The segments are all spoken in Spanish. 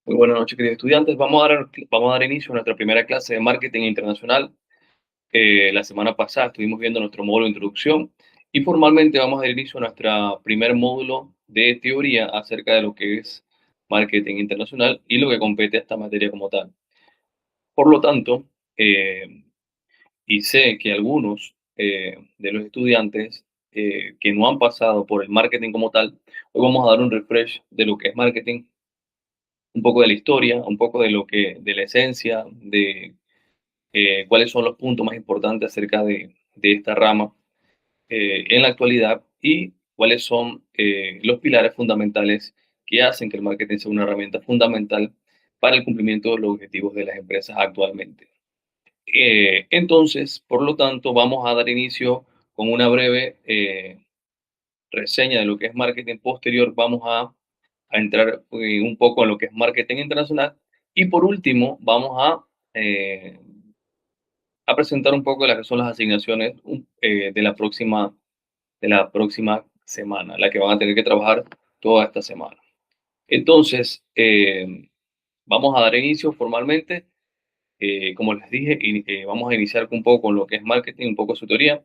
Muy buenas noches, queridos estudiantes. Vamos a dar inicio a nuestra primera clase de marketing internacional. La semana pasada estuvimos viendo nuestro módulo de introducción y formalmente vamos a dar inicio a nuestro primer módulo de teoría acerca de lo que es marketing internacional y lo que compete a esta materia como tal. Por lo tanto, y sé que algunos de los estudiantes que no han pasado por el marketing como tal, hoy vamos a dar un refresh de lo que es marketing, un poco de la historia, un poco de la esencia, de cuáles son los puntos más importantes acerca de esta rama en la actualidad y cuáles son los pilares fundamentales que hacen que el marketing sea una herramienta fundamental para el cumplimiento de los objetivos de las empresas actualmente. Entonces, por lo tanto, vamos a dar inicio con una breve reseña de lo que es marketing. Posterior, vamos a entrar un poco en lo que es marketing internacional. Y por último, vamos a presentar un poco de las que son las asignaciones de la próxima semana, la que van a tener que trabajar toda esta semana. Entonces, vamos a dar inicio formalmente. Como les dije, vamos a iniciar un poco con lo que es marketing, un poco su teoría.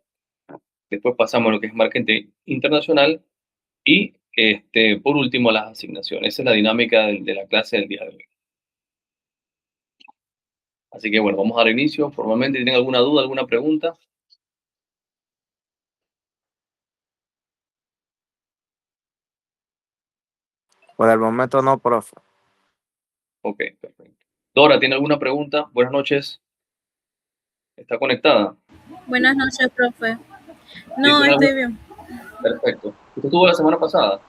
Después pasamos a lo que es marketing internacional. Y por último, las asignaciones. Esa es la dinámica de la clase del día de hoy. Así que bueno, vamos a dar inicio formalmente. ¿Tienen alguna duda, alguna pregunta? Por el momento no, profe. Ok, perfecto. Dora, ¿tiene alguna pregunta? Buenas noches. ¿Está conectada? Buenas noches, profe. ¿Sí, No, tiene alguna? estoy bien. Perfecto. ¿Usted estuvo la semana pasada?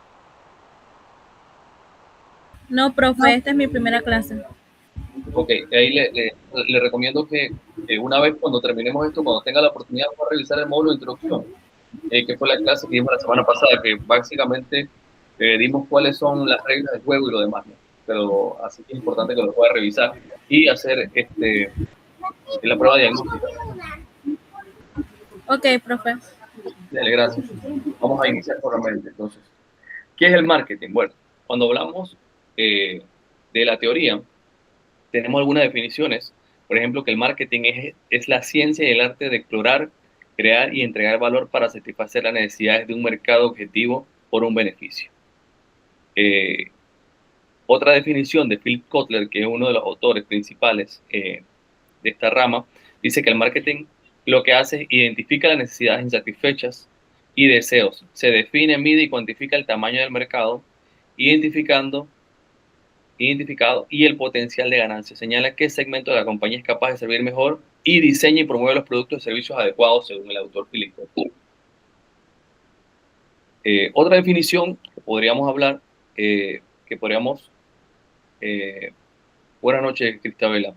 No, profe, esta es mi primera clase. Ok, ahí le recomiendo que una vez cuando terminemos esto, cuando tenga la oportunidad, va a revisar el módulo de introducción, que fue la clase que dimos la semana pasada, que básicamente dimos cuáles son las reglas del juego y lo demás, ¿no? Pero así que es importante que lo pueda revisar y hacer la prueba diagnóstica. Ok, profe. Dale, gracias. Vamos a iniciar formalmente. Entonces, ¿qué es el marketing? Bueno, cuando hablamos de la teoría, tenemos algunas definiciones. Por ejemplo, que el marketing es la ciencia y el arte de explorar, crear y entregar valor para satisfacer las necesidades de un mercado objetivo por un beneficio. Eh, Otra definición de Philip Kotler, que es uno de los autores principales de esta rama, dice que el marketing lo que hace es identifica las necesidades insatisfechas y deseos. Se define, mide y cuantifica el tamaño del mercado, identificando identificado y el potencial de ganancia. Señala qué segmento de la compañía es capaz de servir mejor y diseña y promueve los productos y servicios adecuados según el autor Philip Kotler. Otra definición que podríamos hablar, que podríamos... buenas noches, Cristabela.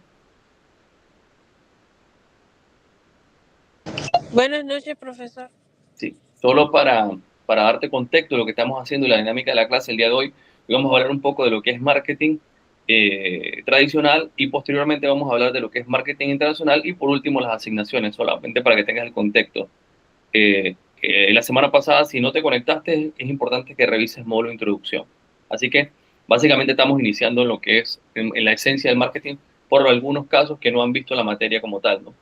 Buenas noches, profesor. Sí, solo para darte contexto de lo que estamos haciendo y la dinámica de la clase el día de hoy, vamos a hablar un poco de lo que es marketing tradicional y posteriormente vamos a hablar de lo que es marketing internacional y por último las asignaciones, solamente para que tengas el contexto. La semana pasada, si no te conectaste, es importante que revises el módulo de introducción. Así que básicamente estamos iniciando en lo que es en la esencia del marketing por algunos casos que no han visto la materia como tal, ¿no?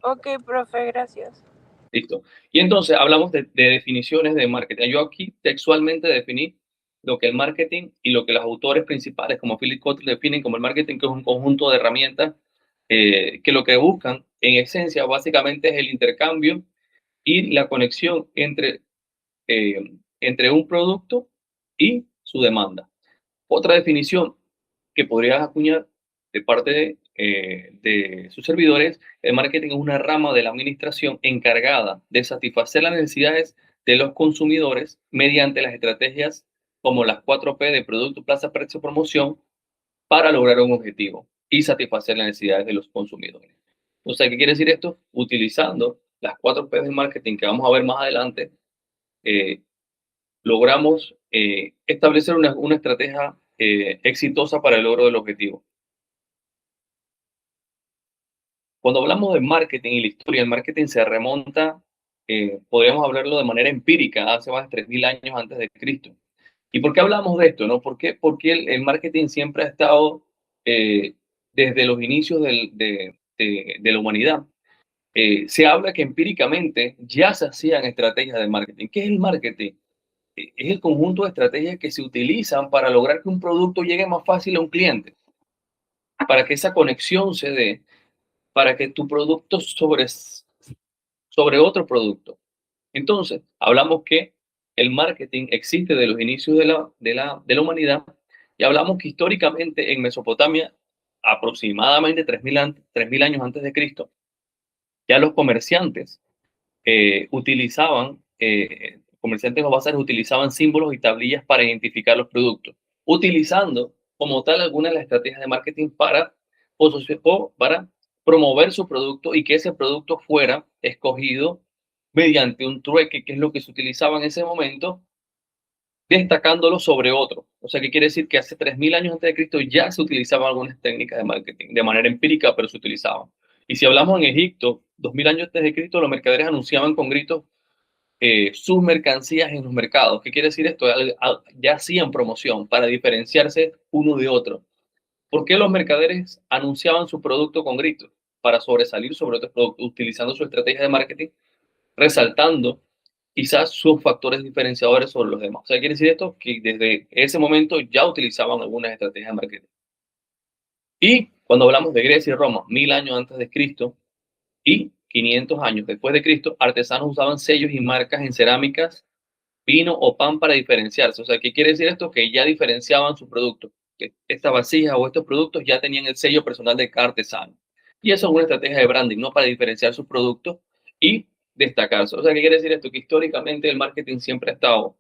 Ok, profe, gracias. Listo. Y entonces hablamos de definiciones de marketing. Yo aquí textualmente definí lo que el marketing y lo que los autores principales como Philip Kotler definen como el marketing, que es un conjunto de herramientas que lo que buscan en esencia básicamente es el intercambio y la conexión entre un producto y su demanda. Otra definición que podrías acuñar de parte de sus servidores, el marketing es una rama de la administración encargada de satisfacer las necesidades de los consumidores mediante las estrategias como las 4P de producto, plaza, precio, promoción para lograr un objetivo y satisfacer las necesidades de los consumidores. O sea, ¿qué quiere decir esto? Utilizando las 4P del marketing que vamos a ver más adelante, eh, logramos establecer una estrategia exitosa para el logro del objetivo. Cuando hablamos de marketing y la historia del marketing se remonta, podríamos hablarlo de manera empírica, hace más de 3000 años antes de Cristo. ¿Y por qué hablamos de esto? ¿No? Porque el marketing siempre ha estado eh, desde los inicios de la humanidad. Se habla que empíricamente ya se hacían estrategias de marketing. ¿Qué es el marketing? Es el conjunto de estrategias que se utilizan para lograr que un producto llegue más fácil a un cliente, para que esa conexión se dé, para que tu producto sobre otro producto. Entonces, hablamos que el marketing existe de los inicios de la humanidad y hablamos que históricamente en Mesopotamia, aproximadamente 3.000 años antes de Cristo, ya los comerciantes comerciantes o bazares utilizaban símbolos y tablillas para identificar los productos, utilizando como tal algunas de las estrategias de marketing para promover su producto y que ese producto fuera escogido mediante un trueque, que es lo que se utilizaba en ese momento, destacándolo sobre otro. O sea, ¿qué quiere decir? Que hace 3.000 años antes de Cristo ya se utilizaban algunas técnicas de marketing, de manera empírica, pero se utilizaban. Y si hablamos en Egipto, 2.000 años antes de Cristo, los mercaderes anunciaban con gritos sus mercancías en los mercados. ¿Qué quiere decir esto? Ya hacían promoción para diferenciarse uno de otro. ¿Por qué los mercaderes anunciaban su producto con gritos? Para sobresalir sobre otros productos, utilizando su estrategia de marketing, resaltando quizás sus factores diferenciadores sobre los demás. O sea, quiere decir esto que desde ese momento ya utilizaban algunas estrategias de marketing. Y cuando hablamos de Grecia y Roma, 1.000 años antes de Cristo y 500 años después de Cristo, artesanos usaban sellos y marcas en cerámicas, vino o pan para diferenciarse. O sea, ¿qué quiere decir esto? Que ya diferenciaban su producto. Que estas vasijas o estos productos ya tenían el sello personal de cada artesano. Y eso es una estrategia de branding, ¿no? Para diferenciar sus productos y destacarse. O sea, ¿qué quiere decir esto? Que históricamente el marketing siempre ha estado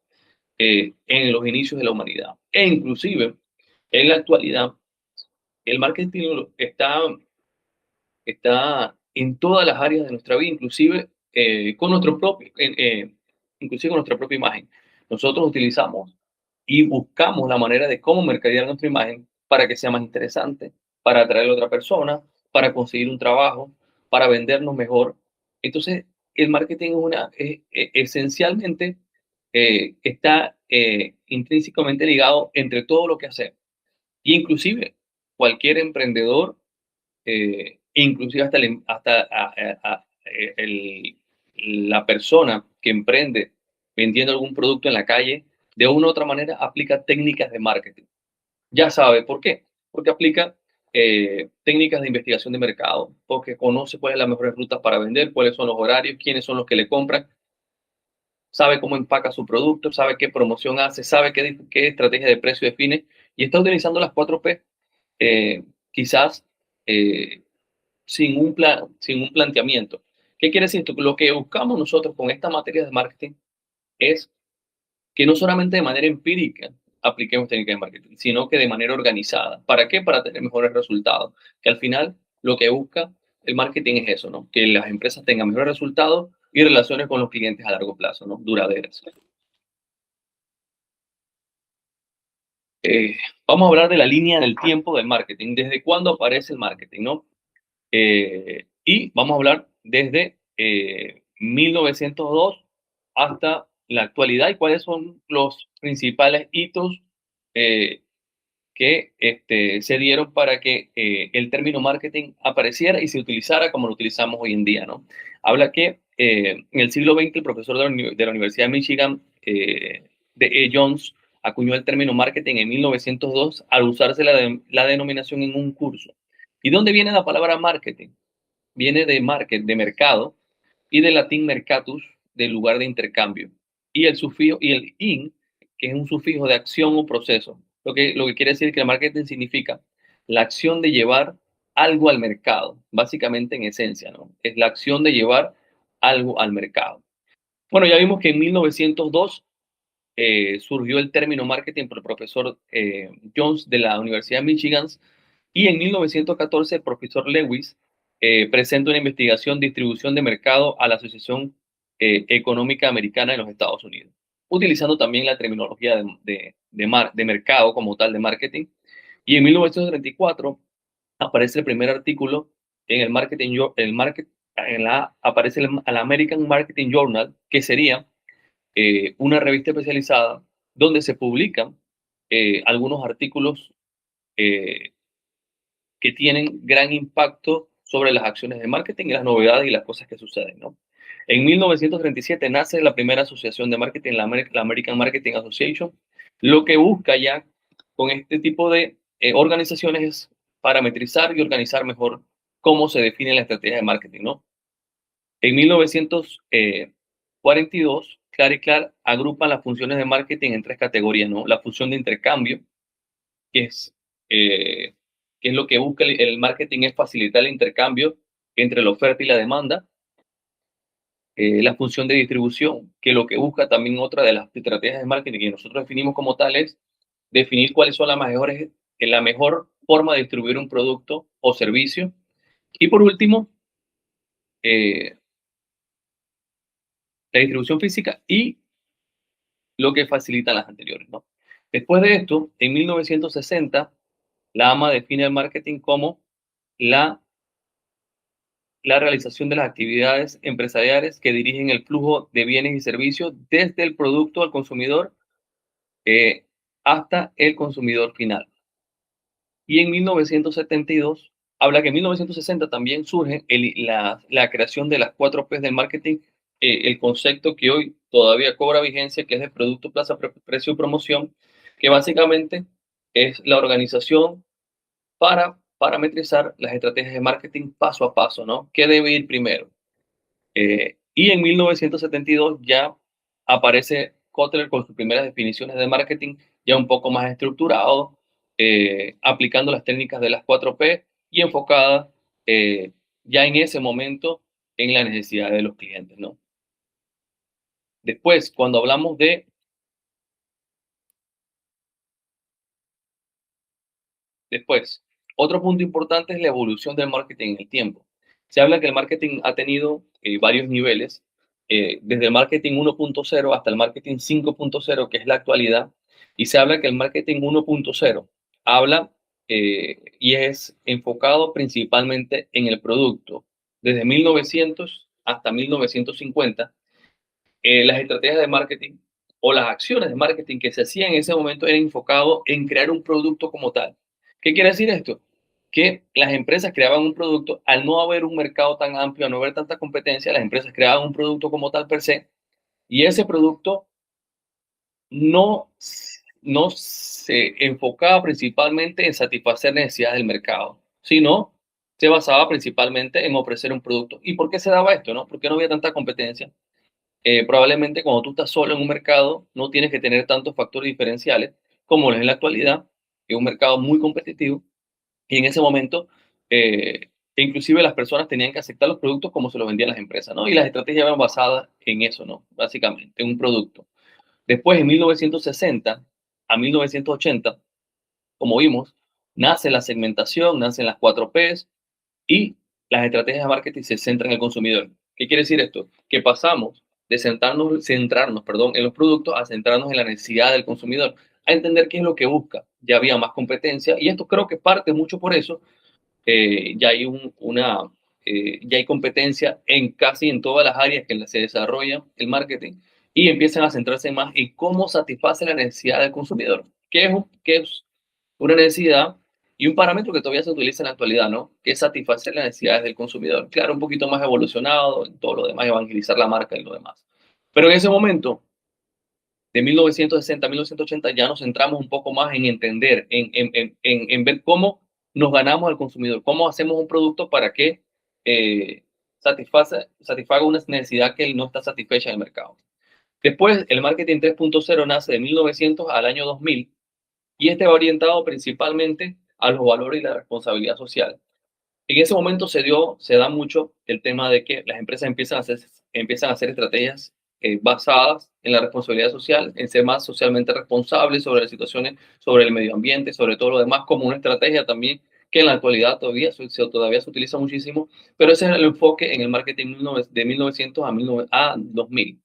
en los inicios de la humanidad. E inclusive, en la actualidad, el marketing está en todas las áreas de nuestra vida, inclusive inclusive con nuestra propia imagen. Nosotros utilizamos y buscamos la manera de cómo mercadear nuestra imagen para que sea más interesante, para atraer a otra persona, para conseguir un trabajo, para vendernos mejor. Entonces, el marketing esencialmente está intrínsecamente ligado entre todo lo que hacemos. Y inclusive cualquier emprendedor inclusive la persona que emprende vendiendo algún producto en la calle, de una u otra manera aplica técnicas de marketing. Ya sabe por qué. Porque aplica técnicas de investigación de mercado, porque conoce cuáles son las mejores rutas para vender, cuáles son los horarios, quiénes son los que le compran, sabe cómo empaca su producto, sabe qué promoción hace, sabe qué estrategia de precio define y está utilizando las 4P, quizás sin un planteamiento. ¿Qué quiere decir esto? Lo que buscamos nosotros con esta materia de marketing es que no solamente de manera empírica apliquemos técnicas de marketing, sino que de manera organizada. ¿Para qué? Para tener mejores resultados. Que al final lo que busca el marketing es eso, ¿no? Que las empresas tengan mejores resultados y relaciones con los clientes a largo plazo, ¿no? Duraderas. Vamos a hablar de la línea del tiempo del marketing. ¿Desde cuándo aparece el marketing, no? Y vamos a hablar desde 1902 hasta la actualidad y cuáles son los principales hitos que se dieron para que el término marketing apareciera y se utilizara como lo utilizamos hoy en día, ¿no? Habla que en el siglo XX el profesor de la Universidad de Michigan, Jones, acuñó el término marketing en 1902 al usarse la denominación en un curso. ¿Y dónde viene la palabra marketing? Viene de market, de mercado, y del latín mercatus, del lugar de intercambio. Y el sufijo, y el in, que es un sufijo de acción o proceso. Lo que quiere decir que el marketing significa la acción de llevar algo al mercado, básicamente en esencia, ¿no? Es la acción de llevar algo al mercado. Bueno, ya vimos que en 1902 surgió el término marketing por el profesor Jones de la Universidad de Michigan y en 1914 el profesor Lewis presenta una investigación de distribución de mercado a la Asociación Económica Americana de los Estados Unidos, utilizando también la terminología de mercado como tal de marketing. Y en 1934 aparece el primer artículo en el marketing, aparece el American Marketing Journal, que sería una revista especializada donde se publican algunos artículos que tienen gran impacto sobre las acciones de marketing y las novedades y las cosas que suceden, ¿no? En 1937 nace la primera asociación de marketing, la American Marketing Association. Lo que busca ya con este tipo de organizaciones es parametrizar y organizar mejor cómo se define la estrategia de marketing, ¿no? En 1942, Clark y Clark agrupan las funciones de marketing en tres categorías, ¿no? La función de intercambio, que es, eh, que es lo que busca el marketing, es facilitar el intercambio entre la oferta y la demanda. La función de distribución, que lo que busca también otra de las estrategias de marketing que nosotros definimos como tal es definir cuáles son las mejores, la mejor forma de distribuir un producto o servicio. Y por último, eh, la distribución física y lo que facilitan las anteriores, ¿no? Después de esto, en 1960, la AMA define el marketing como la, la realización de las actividades empresariales que dirigen el flujo de bienes y servicios desde el producto al consumidor eh, hasta el consumidor final. Y en 1972, habla que en 1960 también surge la creación de las 4P del marketing, el concepto que hoy todavía cobra vigencia, que es de producto, plaza, precio y promoción, que básicamente es la organización para parametrizar las estrategias de marketing paso a paso, ¿no? ¿Qué debe ir primero? Y en 1972 ya aparece Kotler con sus primeras definiciones de marketing, ya un poco más estructurado, aplicando las técnicas de las 4P y enfocada ya en ese momento en la necesidad de los clientes, ¿no? Después, cuando hablamos de Después, otro punto importante es la evolución del marketing en el tiempo. Se habla que el marketing ha tenido varios niveles, desde el marketing 1.0 hasta el marketing 5.0, que es la actualidad, y se habla que el marketing 1.0 habla y es enfocado principalmente en el producto. Desde 1900 hasta 1950, las estrategias de marketing o las acciones de marketing que se hacían en ese momento eran enfocados en crear un producto como tal. ¿Qué quiere decir esto? Que las empresas creaban un producto, al no haber un mercado tan amplio, al no haber tanta competencia, las empresas creaban un producto como tal per se, y ese producto no, no se enfocaba principalmente en satisfacer necesidades del mercado, sino se basaba principalmente en ofrecer un producto. ¿Y por qué se daba esto? ¿No? Porque no había tanta competencia. Probablemente cuando tú estás solo en un mercado no tienes que tener tantos factores diferenciales como lo es en la actualidad, que es un mercado muy competitivo, y en ese momento inclusive las personas tenían que aceptar los productos como se los vendían las empresas, ¿no? Y las estrategias eran basadas en eso, ¿no? Básicamente, en un producto. Después, en 1960 a 1980, como vimos, nace la segmentación, nacen las 4Ps y las estrategias de marketing se centran en el consumidor. ¿Qué quiere decir esto? Que pasamos de centrarnos, perdón, en los productos a centrarnos en la necesidad del consumidor, a entender qué es lo que busca. Ya había más competencia y esto creo que parte mucho por eso. Ya hay ya hay competencia en casi en todas las áreas que se desarrolla el marketing y empiezan a centrarse más en cómo satisface la necesidad del consumidor, qué es una necesidad y un parámetro que todavía se utiliza en la actualidad, ¿no? Que es satisfacer las necesidades del consumidor. Claro, un poquito más evolucionado en todo lo demás, evangelizar la marca y lo demás. Pero en ese momento, de 1960 a 1980, ya nos centramos un poco más en entender, en ver cómo nos ganamos al consumidor, cómo hacemos un producto para que satisfaga una necesidad que él no está satisfecha en el mercado. Después, el marketing 3.0 nace de 1900 al año 2000 y este va orientado principalmente a los valores y la responsabilidad social. En ese momento se da mucho el tema de que las empresas empiezan a hacer estrategias basadas en la responsabilidad social, en ser más socialmente responsables sobre las situaciones, sobre el medio ambiente, sobre todo lo demás, como una estrategia también que en la actualidad todavía se utiliza muchísimo, pero ese es el enfoque en el marketing de 1900 a 2000.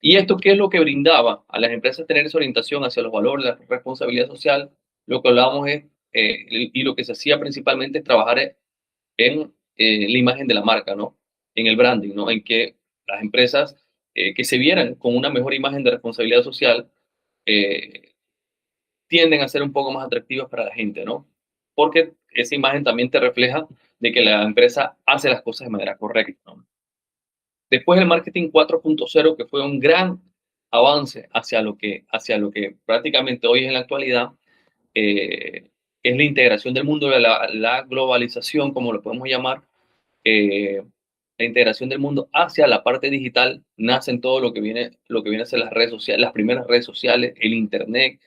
¿Y esto qué es lo que brindaba a las empresas tener esa orientación hacia los valores, la responsabilidad social? Lo que hablábamos es, y lo que se hacía principalmente es trabajar en la imagen de la marca, ¿no? En el branding, ¿no? En que las empresas que se vieran con una mejor imagen de responsabilidad social tienden a ser un poco más atractivas para la gente, ¿no? Porque esa imagen también te refleja de que la empresa hace las cosas de manera correcta, ¿no? Después del marketing 4.0, que fue un gran avance hacia lo que prácticamente hoy es en la actualidad, es la integración del mundo, la globalización, como lo podemos llamar, eh, la integración del mundo hacia la parte digital, nace en todo lo que viene a ser las redes sociales, las primeras redes sociales, el Internet,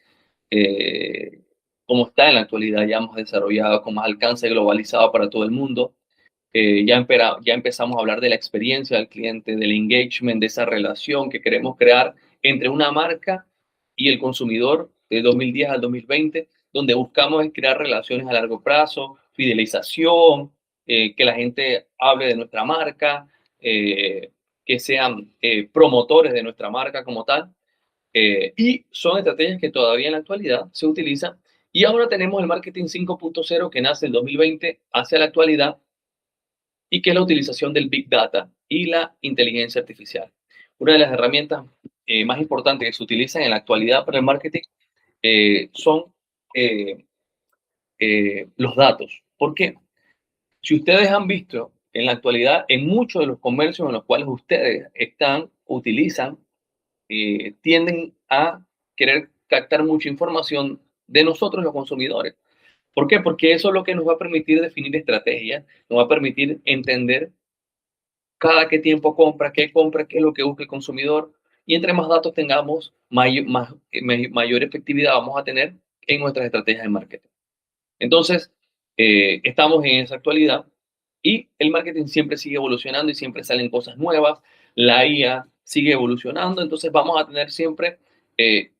como está en la actualidad, ya hemos desarrollado con más alcance globalizado para todo el mundo. Ya empezamos a hablar de la experiencia del cliente, del engagement, de esa relación que queremos crear entre una marca y el consumidor de 2010 al 2020, donde buscamos es crear relaciones a largo plazo, fidelización, que la gente hable de nuestra marca, que sean promotores de nuestra marca como tal. Y son estrategias que todavía en la actualidad se utilizan. Y ahora tenemos el marketing 5.0 que nace en 2020 hacia la actualidad y que es la utilización del Big Data y la inteligencia artificial. Una de las herramientas más importantes que se utilizan en la actualidad para el marketing son eh, los datos. ¿Por qué? Si ustedes han visto en la actualidad, en muchos de los comercios en los cuales ustedes utilizan, tienden a querer captar mucha información de nosotros los consumidores. ¿Por qué? Porque eso es lo que nos va a permitir definir estrategias, nos va a permitir entender cada qué tiempo compra, qué es lo que busca el consumidor. Y entre más datos tengamos, mayor efectividad vamos a tener en nuestras estrategias de marketing. Entonces, estamos en esa actualidad y el marketing siempre sigue evolucionando y siempre salen cosas nuevas. La IA sigue evolucionando, entonces vamos a tener siempre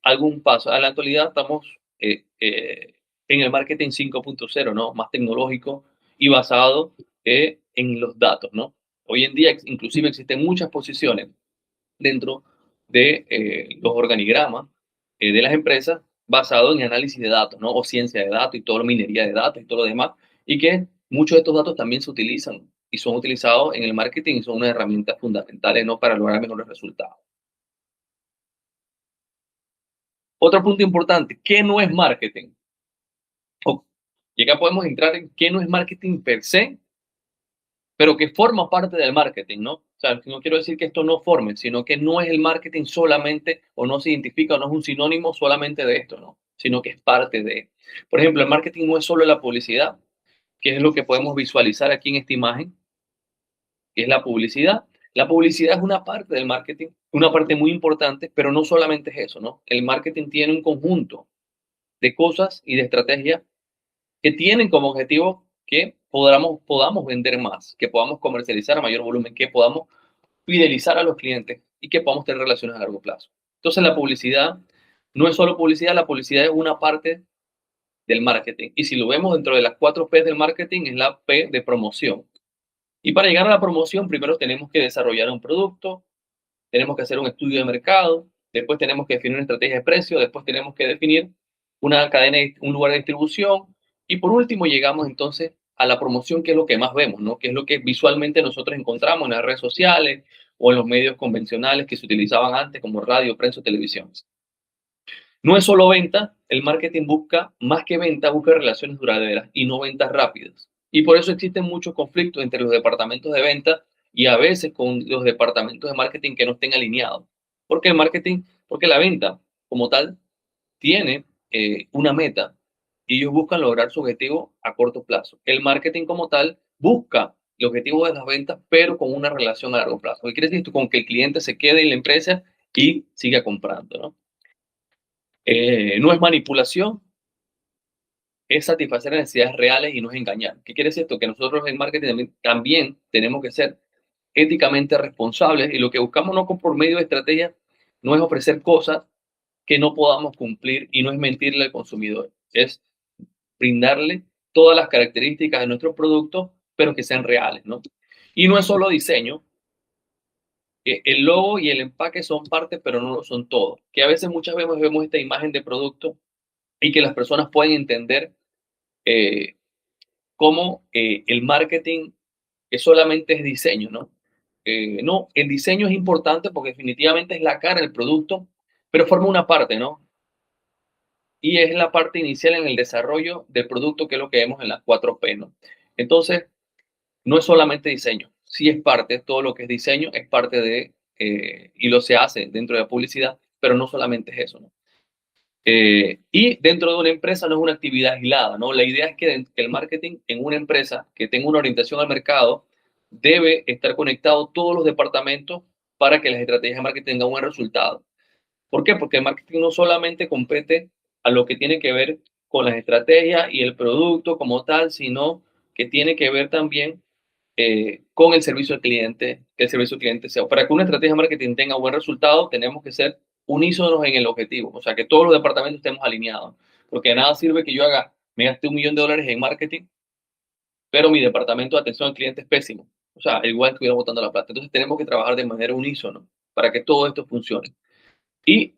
algún paso. A la actualidad estamos en el marketing 5.0, ¿no? Más tecnológico y basado en los datos, ¿no? Hoy en día inclusive existen muchas posiciones dentro de los organigramas de las empresas basado en análisis de datos, ¿no? O ciencia de datos y toda la minería de datos y todo lo demás, y que muchos de estos datos también se utilizan y son utilizados en el marketing y son unas herramientas fundamentales, ¿no? Para lograr mejores resultados. Otro punto importante, ¿qué no es marketing? Y acá podemos entrar en qué no es marketing per se, pero que forma parte del marketing, ¿no? O sea, no quiero decir que esto no forme, sino que no es el marketing solamente, o no se identifica, o no es un sinónimo solamente de esto, ¿no? Sino que es parte de. Por ejemplo, el marketing no es solo la publicidad, que es lo que podemos visualizar aquí en esta imagen, que es la publicidad. La publicidad es una parte del marketing, una parte muy importante, pero no solamente es eso, ¿no? El marketing tiene un conjunto de cosas y de estrategias que tienen como objetivo que podamos vender más, que podamos comercializar a mayor volumen, que podamos fidelizar a los clientes y que podamos tener relaciones a largo plazo. Entonces la publicidad no es solo publicidad, la publicidad es una parte del marketing. Y si lo vemos dentro de las 4 P del marketing, es la P de promoción. Y para llegar a la promoción, primero tenemos que desarrollar un producto, tenemos que hacer un estudio de mercado, después tenemos que definir una estrategia de precio, después tenemos que definir una cadena, un lugar de distribución, y por último llegamos entonces a la promoción, que es lo que más vemos, ¿no? Que es lo que visualmente nosotros encontramos en las redes sociales o en los medios convencionales que se utilizaban antes, como radio, prensa o televisión. No es solo venta, el marketing busca, más que venta, busca relaciones duraderas y no ventas rápidas. Y por eso existen muchos conflictos entre los departamentos de venta y a veces con los departamentos de marketing que no estén alineados. Porque el marketing, porque la venta como tal tiene una meta y ellos buscan lograr su objetivo a corto plazo. El marketing como tal busca el objetivo de las ventas, pero con una relación a largo plazo. ¿Qué quiere decir esto? Con que el cliente se quede en la empresa y siga comprando, ¿no? No es manipulación, es satisfacer necesidades reales y no es engañar. ¿Qué quiere decir esto? Que nosotros en marketing también tenemos que ser éticamente responsables y lo que buscamos no por medio de estrategias no es ofrecer cosas que no podamos cumplir y no es mentirle al consumidor, es brindarle todas las características de nuestro producto, pero que sean reales, ¿no? Y no es solo diseño, el logo y el empaque son parte, pero no lo son todo. Que a veces muchas veces vemos esta imagen de producto y que las personas pueden entender eh, cómo el marketing es solamente es diseño, ¿no? No, el diseño es importante porque definitivamente es la cara del producto, pero forma una parte, ¿no? y es la parte inicial en el desarrollo del producto, que es lo que vemos en las 4P, ¿no? Entonces, no es solamente diseño, sí es parte, todo lo que es diseño es parte de, y lo se hace dentro de la publicidad, pero no solamente es eso, ¿no? Y dentro de una empresa no es una actividad aislada, ¿no? La idea es que el marketing en una empresa que tenga una orientación al mercado debe estar conectado todos los departamentos para que las estrategias de marketing tengan un buen resultado. ¿Por qué? Porque el marketing no solamente compete a lo que tiene que ver con las estrategias y el producto como tal, sino que tiene que ver también con el servicio al cliente, que el servicio al cliente sea. Para que una estrategia de marketing tenga buen resultado, tenemos que ser unísonos en el objetivo, o sea, que todos los departamentos estemos alineados, porque de nada sirve que yo me gaste $1.000.000 en marketing, pero mi departamento de atención al cliente es pésimo. O sea, igual estuviera botando la plata. Entonces tenemos que trabajar de manera unísono para que todo esto funcione. Y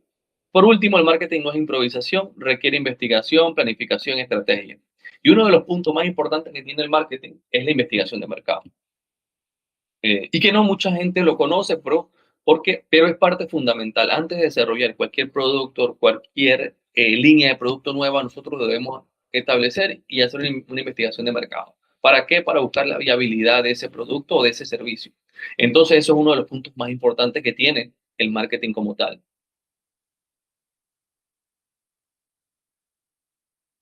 por último, el marketing no es improvisación, requiere investigación, planificación y estrategia. Y uno de los puntos más importantes que tiene el marketing es la investigación de mercado. Y que no mucha gente lo conoce, pero es parte fundamental. Antes de desarrollar cualquier producto, cualquier línea de producto nueva, nosotros debemos establecer y hacer una investigación de mercado. ¿Para qué? Para buscar la viabilidad de ese producto o de ese servicio. Entonces, eso es uno de los puntos más importantes que tiene el marketing como tal.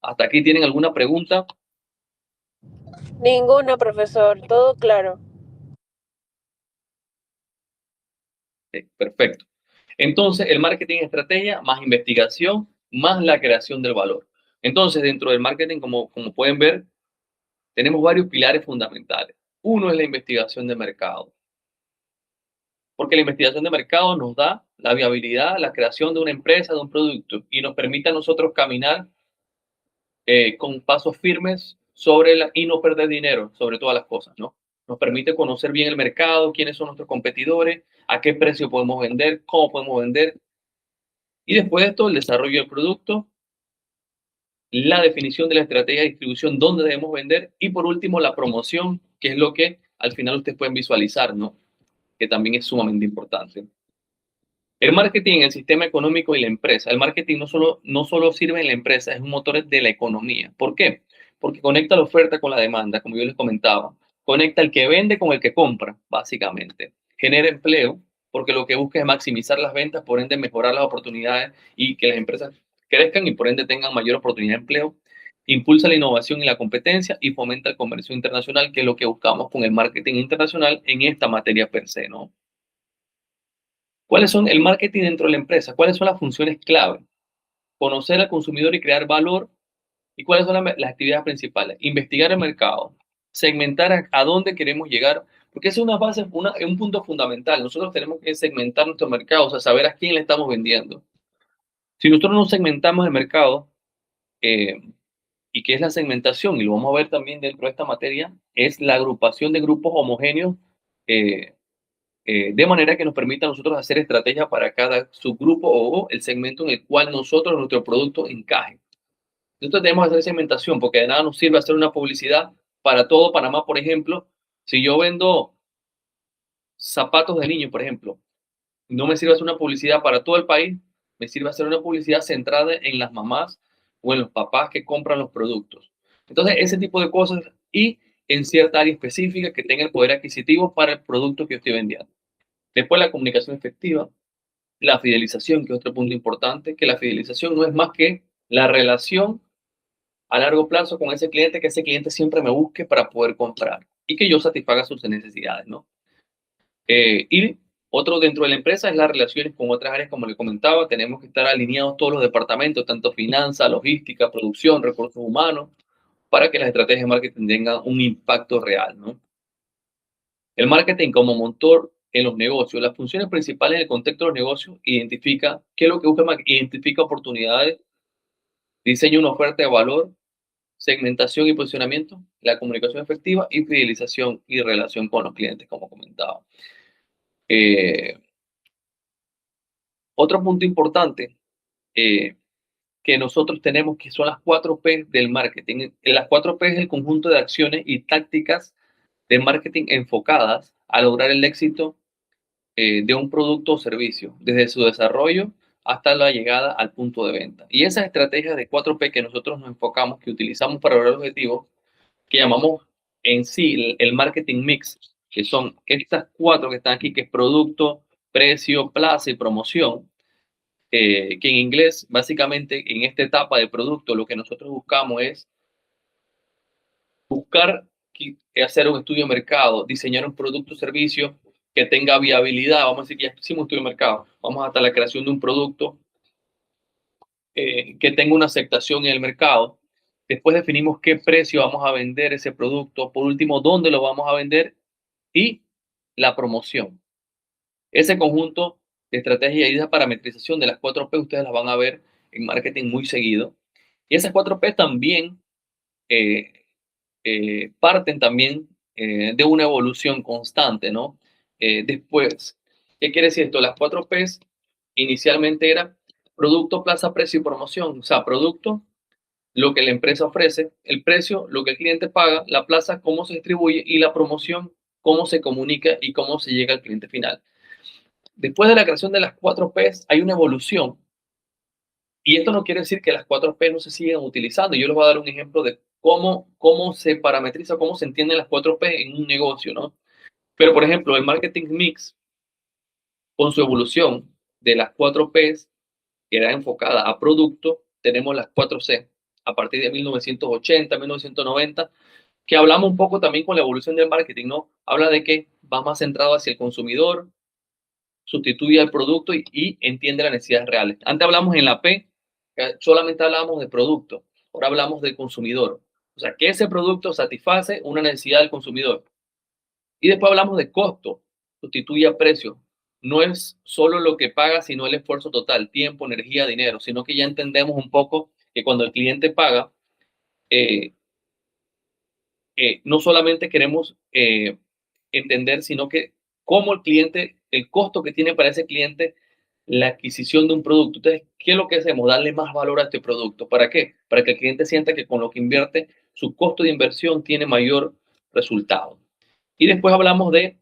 ¿Hasta aquí tienen alguna pregunta? Ninguna, profesor. Todo claro. Perfecto. Entonces, el marketing es estrategia más investigación más la creación del valor. Entonces, dentro del marketing, como pueden ver, tenemos varios pilares fundamentales. Uno es la investigación de mercado, porque la investigación de mercado nos da la viabilidad, la creación de una empresa, de un producto, y nos permite a nosotros caminar con pasos firmes y no perder dinero sobre todas las cosas, ¿no? Nos permite conocer bien el mercado, quiénes son nuestros competidores, a qué precio podemos vender, cómo podemos vender. Y después de esto, el desarrollo del producto, la definición de la estrategia de distribución, dónde debemos vender, y por último, la promoción, que es lo que al final ustedes pueden visualizar, ¿no? Que también es sumamente importante. El marketing, el sistema económico y la empresa. El marketing no solo sirve en la empresa, es un motor de la economía. ¿Por qué? Porque conecta la oferta con la demanda, como yo les comentaba. Conecta el que vende con el que compra, básicamente. Genera empleo, porque lo que busca es maximizar las ventas, por ende mejorar las oportunidades y que las empresas crezcan y por ende tengan mayor oportunidad de empleo. Impulsa la innovación y la competencia y fomenta el comercio internacional, que es lo que buscamos con el marketing internacional en esta materia per se, ¿no? ¿Cuáles son el marketing dentro de la empresa? ¿Cuáles son las funciones clave? Conocer al consumidor y crear valor. ¿Y cuáles son las actividades principales? Investigar el mercado, segmentar a dónde queremos llegar, porque esa es una base, un punto fundamental. Nosotros tenemos que segmentar nuestro mercado, o sea, saber a quién le estamos vendiendo. Si nosotros no segmentamos el mercado, ¿y qué es la segmentación? Y lo vamos a ver también dentro de esta materia, es la agrupación de grupos homogéneos eh, de manera que nos permita a nosotros hacer estrategias para cada subgrupo o el segmento en el cual nuestro producto encaje. Entonces debemos hacer segmentación, porque de nada nos sirve hacer una publicidad para todo Panamá, por ejemplo. Si yo vendo zapatos de niño, por ejemplo, no me sirve hacer una publicidad para todo el país, me sirve hacer una publicidad centrada en las mamás o en los papás que compran los productos. Entonces, ese tipo de cosas y en cierta área específica que tenga el poder adquisitivo para el producto que yo estoy vendiendo. Después, la comunicación efectiva, la fidelización, que es otro punto importante, que la fidelización no es más que la relación a largo plazo con ese cliente, que ese cliente siempre me busque para poder comprar y que yo satisfaga sus necesidades, ¿no? Y otro dentro de la empresa es las relaciones con otras áreas, como le comentaba, tenemos que estar alineados todos los departamentos, tanto finanzas, logística, producción, recursos humanos, para que las estrategias de marketing tengan un impacto real, ¿no? El marketing como motor en los negocios, las funciones principales en el contexto de los negocios, identifica qué es lo que busca, identifica oportunidades, diseña una oferta de valor, segmentación y posicionamiento, la comunicación efectiva y fidelización y relación con los clientes, como comentaba. Otro punto importante que nosotros tenemos, que son las 4P del marketing. Las 4P es el conjunto de acciones y tácticas de marketing enfocadas a lograr el éxito de un producto o servicio, desde su desarrollo hasta la llegada al punto de venta. Y esas estrategias de 4P que nosotros nos enfocamos, que utilizamos para lograr objetivos, que llamamos en sí el marketing mix, que son estas 4 que están aquí, que es producto, precio, plaza y promoción, que en inglés, básicamente, en esta etapa de producto, lo que nosotros buscamos es buscar hacer un estudio de mercado, diseñar un producto o servicio que tenga viabilidad. Vamos a decir que ya hicimos un estudio de mercado, vamos hasta la creación de un producto que tenga una aceptación en el mercado. Después definimos qué precio vamos a vender ese producto. Por último, dónde lo vamos a vender y la promoción. Ese conjunto de estrategias y de parametrización de las 4P ustedes las van a ver en marketing muy seguido. Y esas 4P también eh, parten también de una evolución constante, ¿no? Después, ¿qué quiere decir esto? Las 4Ps inicialmente era producto, plaza, precio y promoción. O sea, producto, lo que la empresa ofrece, el precio, lo que el cliente paga, la plaza, cómo se distribuye y la promoción, cómo se comunica y cómo se llega al cliente final. Después de la creación de las 4Ps hay una evolución. Y esto no quiere decir que las 4P no se sigan utilizando. Yo les voy a dar un ejemplo de cómo se parametriza, cómo se entienden las 4P en un negocio, ¿no? Pero, por ejemplo, el marketing mix, con su evolución de las 4Ps, que era enfocada a producto, tenemos las 4C a partir de 1980, 1990, que hablamos un poco también con la evolución del marketing, ¿no? Habla de que va más centrado hacia el consumidor, sustituye al producto y entiende las necesidades reales. Antes hablamos en la P, solamente hablábamos de producto, ahora hablamos del consumidor. O sea, que ese producto satisface una necesidad del consumidor. Y después hablamos de costo, sustituye a precio. No es solo lo que paga, sino el esfuerzo total, tiempo, energía, dinero, sino que ya entendemos un poco que cuando el cliente paga, eh, no solamente queremos entender, sino que cómo el cliente, el costo que tiene para ese cliente la adquisición de un producto. Entonces, ¿qué es lo que hacemos? Darle más valor a este producto. ¿Para qué? Para que el cliente sienta que con lo que invierte, su costo de inversión tiene mayor resultado. Y después hablamos de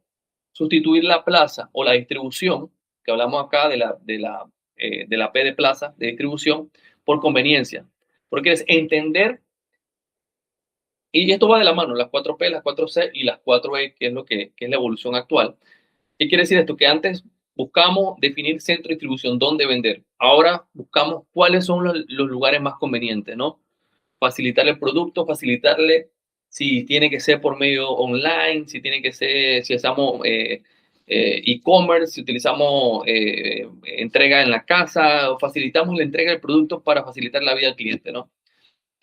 sustituir la plaza o la distribución, que hablamos acá de la P de plaza, de distribución, por conveniencia. Porque es entender, y esto va de la mano, las 4P, las 4C y las 4E, que es lo que es la evolución actual. ¿Qué quiere decir esto? Que antes buscamos definir centro de distribución, dónde vender. Ahora buscamos cuáles son los lugares más convenientes, ¿no? Facilitarle el producto, facilitarle si tiene que ser por medio online, si tiene que ser, si usamos e-commerce, si utilizamos entrega en la casa, o facilitamos la entrega del producto para facilitar la vida al cliente, ¿no?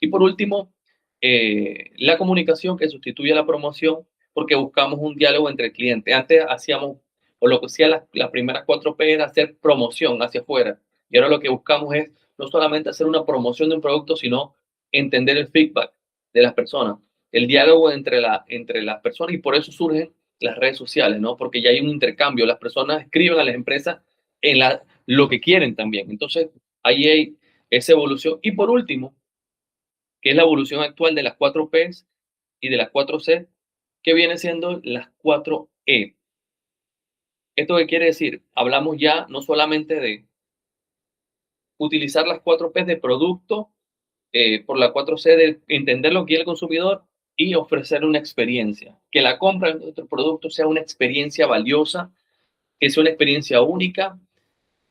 Y por último, la comunicación que sustituye a la promoción porque buscamos un diálogo entre el cliente. Antes hacíamos, o lo que hacía las primeras 4P era hacer promoción hacia afuera. Y ahora lo que buscamos es no solamente hacer una promoción de un producto, sino entender el feedback de las personas, el diálogo entre las personas y por eso surgen las redes sociales, ¿no? Porque ya hay un intercambio. Las personas escriben a las empresas en lo que quieren también. Entonces, ahí hay esa evolución. Y por último, que es la evolución actual de las 4Ps y de las 4C, que viene siendo las 4E. ¿Esto qué quiere decir? Hablamos ya no solamente de utilizar las 4Ps de producto, por la 4C de entender lo que quiere el consumidor y ofrecer una experiencia. Que la compra de nuestro producto sea una experiencia valiosa, que sea una experiencia única,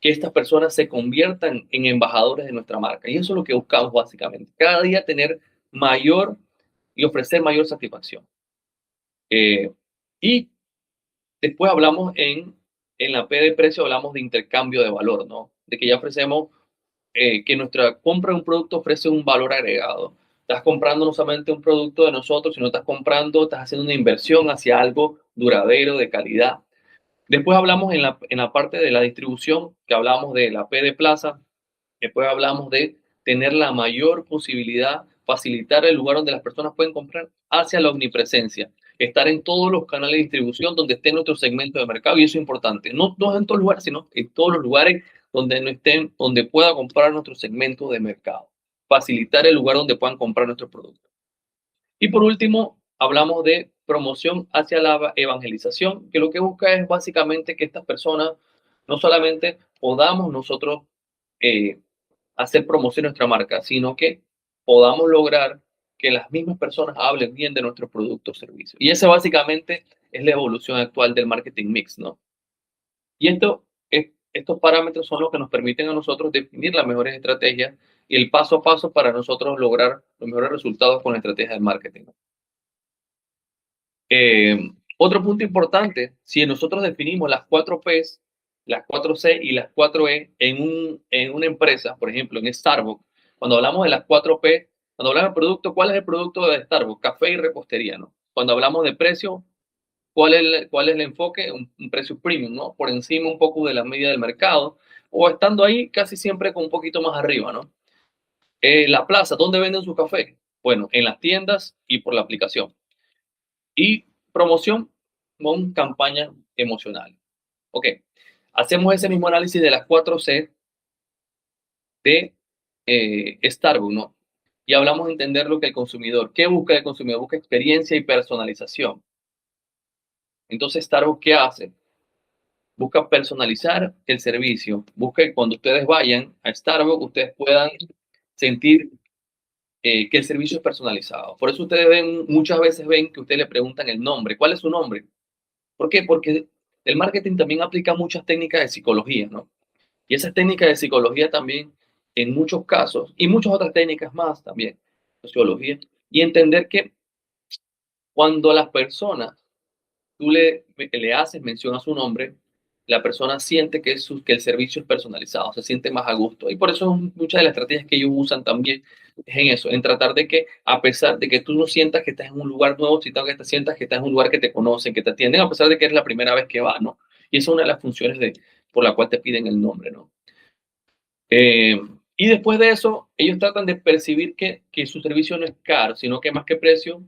que estas personas se conviertan en embajadores de nuestra marca. Y eso es lo que buscamos básicamente. Cada día tener mayor y ofrecer mayor satisfacción. Y después hablamos en la P de precio, hablamos de intercambio de valor, ¿no? De que ya ofrecemos que nuestra compra de un producto ofrece un valor agregado. Estás comprando no solamente un producto de nosotros, sino estás haciendo una inversión hacia algo duradero, de calidad. Después hablamos en la parte de la distribución, que hablamos de la P de plaza. Después hablamos de tener la mayor posibilidad, facilitar el lugar donde las personas pueden comprar hacia la omnipresencia, estar en todos los canales de distribución donde esté nuestro segmento de mercado y eso es importante, no en todos los lugares, sino en todos los lugares donde no estén, donde pueda comprar nuestro segmento de mercado, facilitar el lugar donde puedan comprar nuestro producto. Y por último, hablamos de promoción hacia la evangelización, que lo que busca es básicamente que estas personas no solamente podamos nosotros hacer promoción de nuestra marca, sino que podamos lograr que las mismas personas hablen bien de nuestro producto o servicio. Y esa básicamente es la evolución actual del marketing mix, ¿no? Y estos parámetros son los que nos permiten a nosotros definir las mejores estrategias y el paso a paso para nosotros lograr los mejores resultados con la estrategia de marketing. Otro punto importante, si nosotros definimos las 4 P's, las 4 C y las 4 E en una empresa, por ejemplo, en Starbucks, cuando hablamos de las 4 P, cuando hablamos de producto, ¿cuál es el producto de Starbucks? Café y repostería, ¿no? Cuando hablamos de precio, ¿cuál es el enfoque? Un precio premium, ¿no? Por encima un poco de la media del mercado, o estando ahí casi siempre con un poquito más arriba, ¿no? La plaza, ¿dónde venden su café? Bueno, en las tiendas y por la aplicación. Y promoción con campañas emocionales. Ok, hacemos ese mismo análisis de las 4 C de Starbucks, ¿no? Y hablamos de entender lo que el consumidor, ¿qué busca el consumidor? Busca experiencia y personalización. Entonces, Starbucks, ¿qué hace? Busca personalizar el servicio, busca que cuando ustedes vayan a Starbucks, ustedes puedan sentir que el servicio es personalizado. Por eso ustedes muchas veces ven que ustedes le preguntan el nombre. ¿Cuál es su nombre? ¿Por qué? Porque el marketing también aplica muchas técnicas de psicología, ¿no? Y esas técnicas de psicología también, en muchos casos, y muchas otras técnicas más también, sociología, y entender que cuando las personas, tú le haces mención a su nombre, la persona siente que el servicio es personalizado, se siente más a gusto. Y por eso muchas de las estrategias que ellos usan también es en eso, en tratar de que, a pesar de que tú no sientas que estás en un lugar nuevo, sino que te sientas que estás en un lugar que te conocen, que te atienden, a pesar de que es la primera vez que vas, ¿no? Y esa es una de las funciones por la cual te piden el nombre, ¿no? Y después de eso, ellos tratan de percibir que su servicio no es caro, sino que más que precio,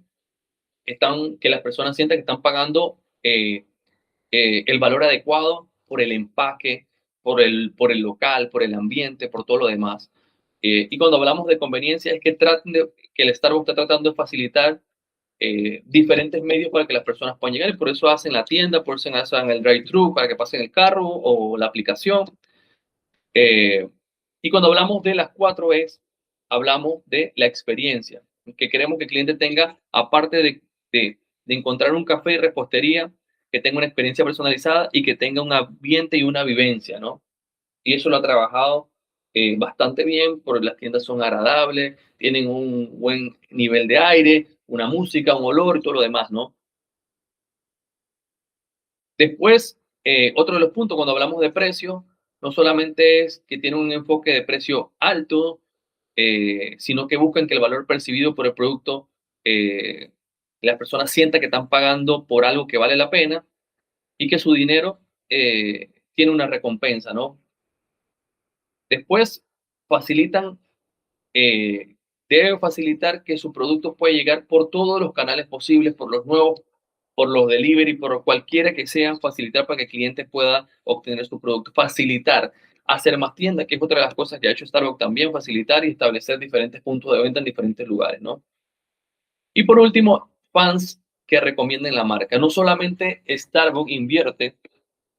que las personas sientan que están pagando el valor adecuado por el empaque, por el local, por el ambiente, por todo lo demás. Y cuando hablamos de conveniencia, es que que el Starbucks está tratando de facilitar diferentes medios para que las personas puedan llegar. Y por eso hacen la tienda, por eso hacen el drive-thru para que pasen el carro o la aplicación. Y cuando hablamos de las 4 E's, hablamos de la experiencia, que queremos que el cliente tenga, aparte de encontrar un café y repostería, que tenga una experiencia personalizada y que tenga un ambiente y una vivencia, ¿no? Y eso lo ha trabajado bastante bien, porque las tiendas son agradables, tienen un buen nivel de aire, una música, un olor y todo lo demás, ¿no? Después, otro de los puntos cuando hablamos de precio, no solamente es que tiene un enfoque de precio alto, sino que buscan que el valor percibido por el producto, las personas sientan que están pagando por algo que vale la pena y que su dinero tiene una recompensa, ¿no? Después, facilitan, eh, deben facilitar que su producto pueda llegar por todos los canales posibles, por los nuevos, por los delivery, por cualquiera que sean, facilitar para que el cliente pueda obtener su producto, facilitar, hacer más tiendas, que es otra de las cosas que ha hecho Starbucks también, facilitar y establecer diferentes puntos de venta en diferentes lugares, ¿no? Y por último, fans que recomienden la marca. No solamente Starbucks invierte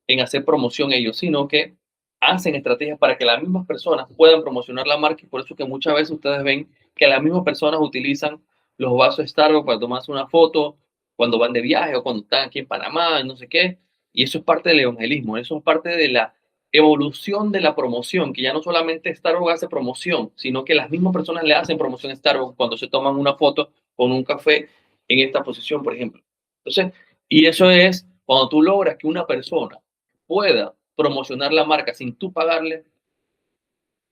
en hacer promoción ellos, sino que hacen estrategias para que las mismas personas puedan promocionar la marca y por eso que muchas veces ustedes ven que las mismas personas utilizan los vasos Starbucks para tomarse una foto cuando van de viaje o cuando están aquí en Panamá, no sé qué, y eso es parte del evangelismo, eso es parte de la evolución de la promoción, que ya no solamente Starbucks hace promoción, sino que las mismas personas le hacen promoción a Starbucks cuando se toman una foto con un café en esta posición, por ejemplo. Entonces, y eso es cuando tú logras que una persona pueda promocionar la marca sin tú pagarle,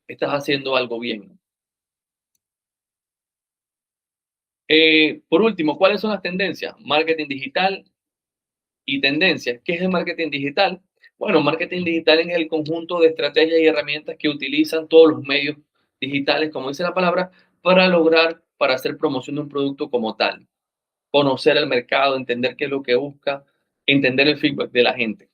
estás haciendo algo bien. Por último, ¿cuáles son las tendencias? Marketing digital y tendencias. ¿Qué es el marketing digital? Bueno, marketing digital es el conjunto de estrategias y herramientas que utilizan todos los medios digitales, como dice la palabra, para hacer promoción de un producto como tal. Conocer el mercado, entender qué es lo que busca, entender el feedback de la gente.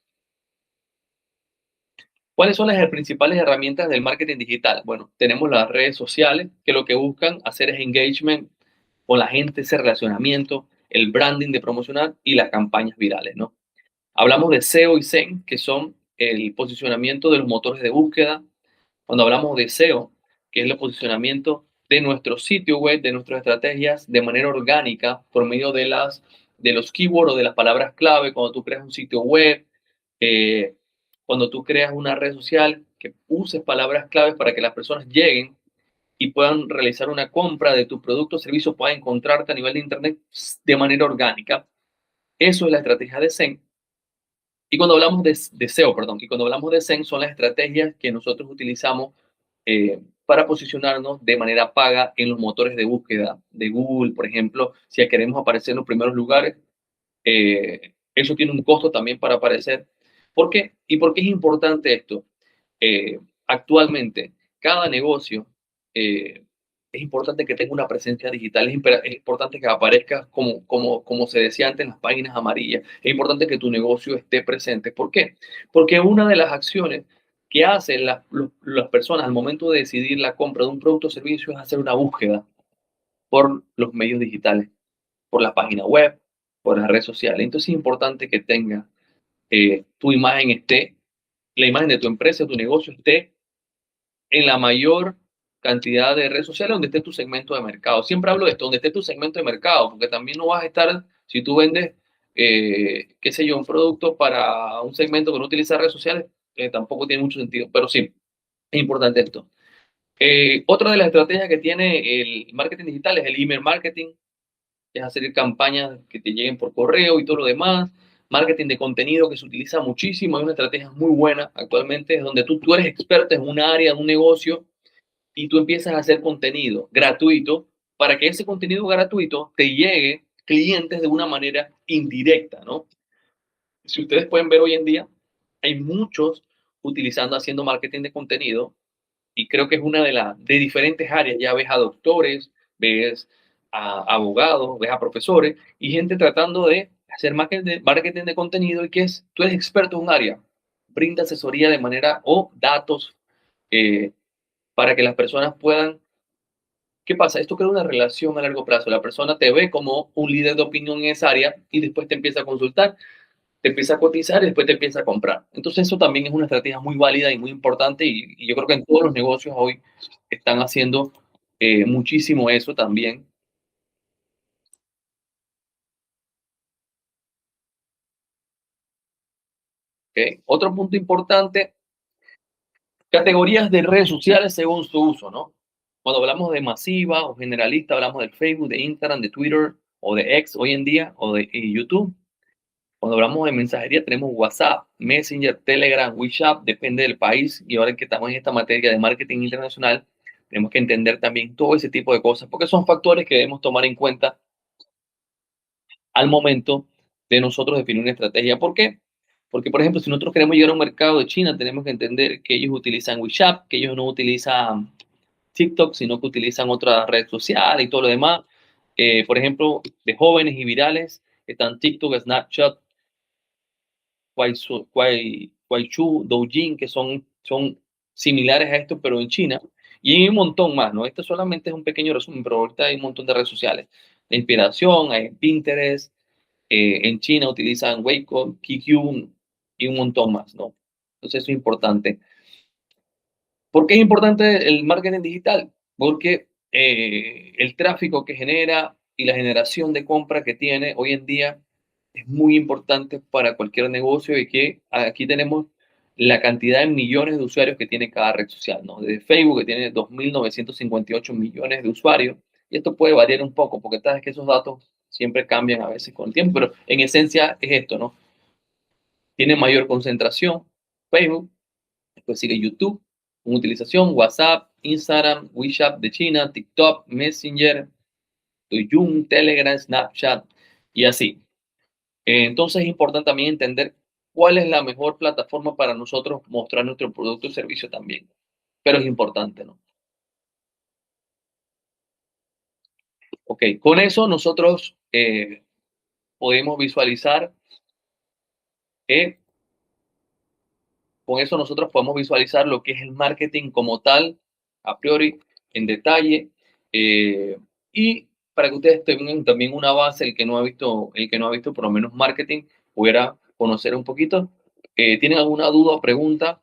¿Cuáles son las principales herramientas del marketing digital? Bueno, tenemos las redes sociales, que lo que buscan hacer es engagement con la gente, ese relacionamiento, el branding de promocionar y las campañas virales, ¿no? Hablamos de SEO y SEM, que son el posicionamiento de los motores de búsqueda. Cuando hablamos de SEO, que es el posicionamiento de nuestro sitio web, de nuestras estrategias de manera orgánica por medio de los keywords o de las palabras clave, cuando tú creas un sitio web, cuando tú creas una red social, que uses palabras claves para que las personas lleguen y puedan realizar una compra de tu producto o servicio, puedan encontrarte a nivel de Internet de manera orgánica. Eso es la estrategia de SEM. Y cuando hablamos de SEO, perdón, y cuando hablamos de SEM son las estrategias que nosotros utilizamos para posicionarnos de manera paga en los motores de búsqueda de Google, por ejemplo, si queremos aparecer en los primeros lugares, eso tiene un costo también para aparecer. ¿Por qué? ¿Y por qué es importante esto? Actualmente, cada negocio es importante que tenga una presencia digital, es importante que aparezca como se decía antes en las páginas amarillas, es importante que tu negocio esté presente. ¿Por qué? Porque una de las acciones que hacen las personas al momento de decidir la compra de un producto o servicio es hacer una búsqueda por los medios digitales, por la página web, por las redes sociales. Entonces es importante que tenga tu imagen esté, la imagen de tu empresa, tu negocio esté en la mayor cantidad de redes sociales donde esté tu segmento de mercado. Siempre hablo de esto, donde esté tu segmento de mercado, porque también no vas a estar, si tú vendes, qué sé yo, un producto para un segmento que no utiliza redes sociales, tampoco tiene mucho sentido, pero sí, es importante esto. Otra de las estrategias que tiene el marketing digital es el email marketing, es hacer campañas que te lleguen por correo y todo lo demás. Marketing de contenido que se utiliza muchísimo, hay una estrategia muy buena actualmente, es donde tú eres experto en un área, en un negocio, y tú empiezas a hacer contenido gratuito para que ese contenido gratuito te llegue clientes de una manera indirecta, ¿no? Si ustedes pueden ver hoy en día, hay muchos haciendo marketing de contenido y creo que es una de diferentes áreas. Ya ves a doctores, ves a abogados, ves a profesores y gente tratando de hacer marketing de contenido y que tú eres experto en un área, brinda asesoría de manera o datos eh, para que las personas puedan. ¿Qué pasa? Esto crea una relación a largo plazo. La persona te ve como un líder de opinión en esa área y después te empieza a consultar, te empieza a cotizar y después te empieza a comprar. Entonces eso también es una estrategia muy válida y muy importante y yo creo que en todos los negocios hoy están haciendo muchísimo eso también. ¿Okay? Otro punto importante, categorías de redes sociales según su uso, ¿no? Cuando hablamos de masiva o generalista, hablamos del Facebook, de Instagram, de Twitter o de X hoy en día o de YouTube. Cuando hablamos de mensajería, tenemos WhatsApp, Messenger, Telegram, WeChat, depende del país. Y ahora que estamos en esta materia de marketing internacional, tenemos que entender también todo ese tipo de cosas, porque son factores que debemos tomar en cuenta al momento de nosotros definir una estrategia. ¿Por qué? Porque, por ejemplo, si nosotros queremos llegar a un mercado de China, tenemos que entender que ellos utilizan WeChat, que ellos no utilizan TikTok, sino que utilizan otra red social y todo lo demás. Por ejemplo, de jóvenes y virales, están TikTok, Snapchat, Kuaishou, Douyin, que son similares a esto, pero en China. Y hay un montón más, ¿no? Esto solamente es un pequeño resumen, pero ahorita hay un montón de redes sociales. De inspiración, hay Pinterest, en China utilizan Weibo, QQ y un montón más, ¿no? Entonces eso es importante. ¿Por qué es importante el marketing digital? Porque el tráfico que genera y la generación de compra que tiene hoy en día es muy importante para cualquier negocio y que aquí tenemos la cantidad de millones de usuarios que tiene cada red social, ¿no? Desde Facebook, que tiene 2.958 millones de usuarios, y esto puede variar un poco, porque sabes que esos datos siempre cambian a veces con el tiempo, pero en esencia es esto, ¿no? Tiene mayor concentración Facebook, después sigue YouTube, con utilización, WhatsApp, Instagram, WeChat de China, TikTok, Messenger, Douyin, Telegram, Snapchat y así. Entonces es importante también entender cuál es la mejor plataforma para nosotros mostrar nuestro producto o servicio también. Pero es importante, ¿no? Ok, con eso nosotros podemos visualizar, eh, con eso nosotros podemos visualizar lo que es el marketing como tal, a priori, en detalle, y para que ustedes tengan también una base, el que no ha visto por lo menos marketing, pudiera conocer un poquito. ¿Tienen alguna duda o pregunta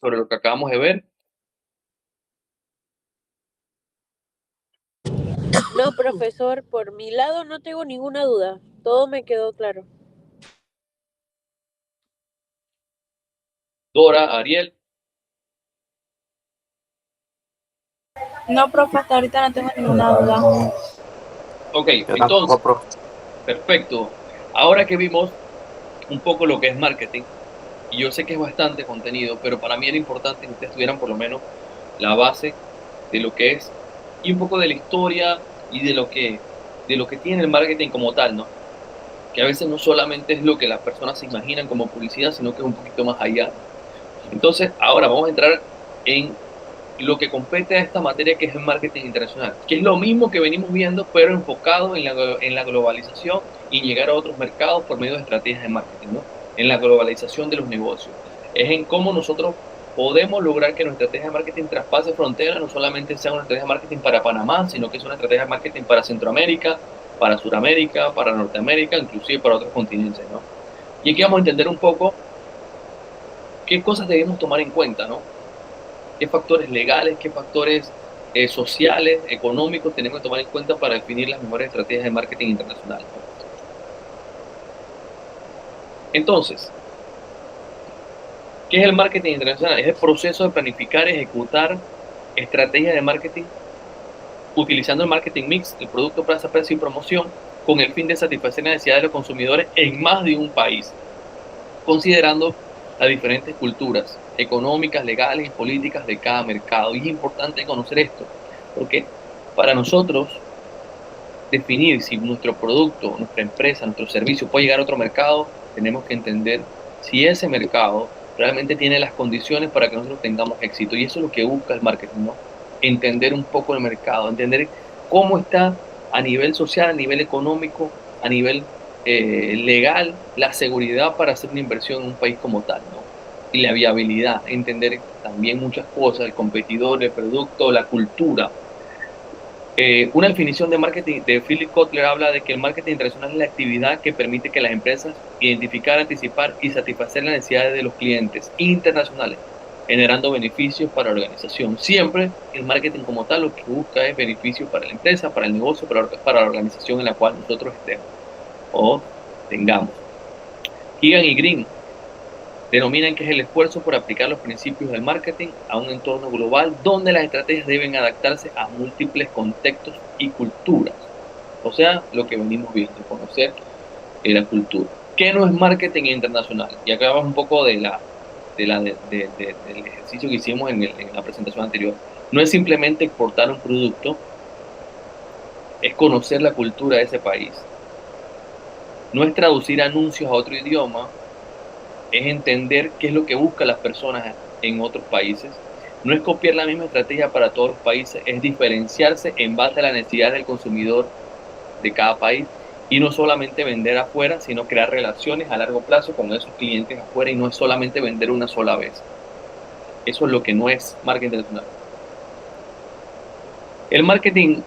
sobre lo que acabamos de ver? No, profesor, por mi lado no tengo ninguna duda. Todo me quedó claro. Dora, Ariel. No, profe, hasta ahorita no tengo ninguna duda. Ok, Yo entonces, tampoco, profe. perfecto. Ahora que vimos un poco lo que es marketing, y yo sé que es bastante contenido, pero para mí era importante que ustedes tuvieran por lo menos la base de lo que es y un poco de la historia y de lo que tiene el marketing como tal, ¿no? Que a veces no solamente es lo que las personas se imaginan como publicidad, sino que es un poquito más allá, ¿no? Entonces, ahora vamos a entrar en lo que compete a esta materia que es el marketing internacional, que es lo mismo que venimos viendo, pero enfocado en la globalización y llegar a otros mercados por medio de estrategias de marketing, ¿no? En la globalización de los negocios. Es en cómo nosotros podemos lograr que nuestra estrategia de marketing traspase fronteras, no solamente sea una estrategia de marketing para Panamá, sino que es una estrategia de marketing para Centroamérica, para Suramérica, para Norteamérica, inclusive para otros continentes, ¿no? Y aquí vamos a entender un poco qué cosas debemos tomar en cuenta, ¿no? Qué factores legales, qué factores sociales, económicos tenemos que tomar en cuenta para definir las mejores estrategias de marketing internacional, ¿no? Entonces, ¿qué es el marketing internacional? Es el proceso de planificar, ejecutar estrategias de marketing utilizando el marketing mix, el producto, plaza, precio y promoción, con el fin de satisfacer las necesidades de los consumidores en más de un país, considerando las diferentes culturas económicas, legales y políticas de cada mercado. Y es importante conocer esto, porque para nosotros definir si nuestro producto, nuestra empresa, nuestro servicio puede llegar a otro mercado, tenemos que entender si ese mercado realmente tiene las condiciones para que nosotros tengamos éxito. Y eso es lo que busca el marketing, ¿no? Entender un poco el mercado, entender cómo está a nivel social, a nivel económico, a nivel legal, la seguridad para hacer una inversión en un país como tal, ¿no? Y la viabilidad, entender también muchas cosas, el competidor, el producto, la cultura. Una definición de marketing de Philip Kotler habla de que el marketing internacional es la actividad que permite que las empresas identificar, anticipar y satisfacer las necesidades de los clientes internacionales, generando beneficios para la organización. Siempre el marketing como tal lo que busca es beneficios para la empresa, para el negocio, para la organización en la cual nosotros estemos o tengamos. Keegan y Green denominan que es el esfuerzo por aplicar los principios del marketing a un entorno global donde las estrategias deben adaptarse a múltiples contextos y culturas. O sea, lo que venimos viendo, conocer la cultura. ¿Qué no es marketing internacional? Y acá vamos un poco del ejercicio que hicimos en la presentación anterior. No es simplemente exportar un producto, es conocer la cultura de ese país. No es traducir anuncios a otro idioma, es entender qué es lo que buscan las personas en otros países. No es copiar la misma estrategia para todos los países, es diferenciarse en base a la necesidad del consumidor de cada país y no solamente vender afuera, sino crear relaciones a largo plazo con esos clientes afuera y no es solamente vender una sola vez. Eso es lo que no es marketing internacional. El marketing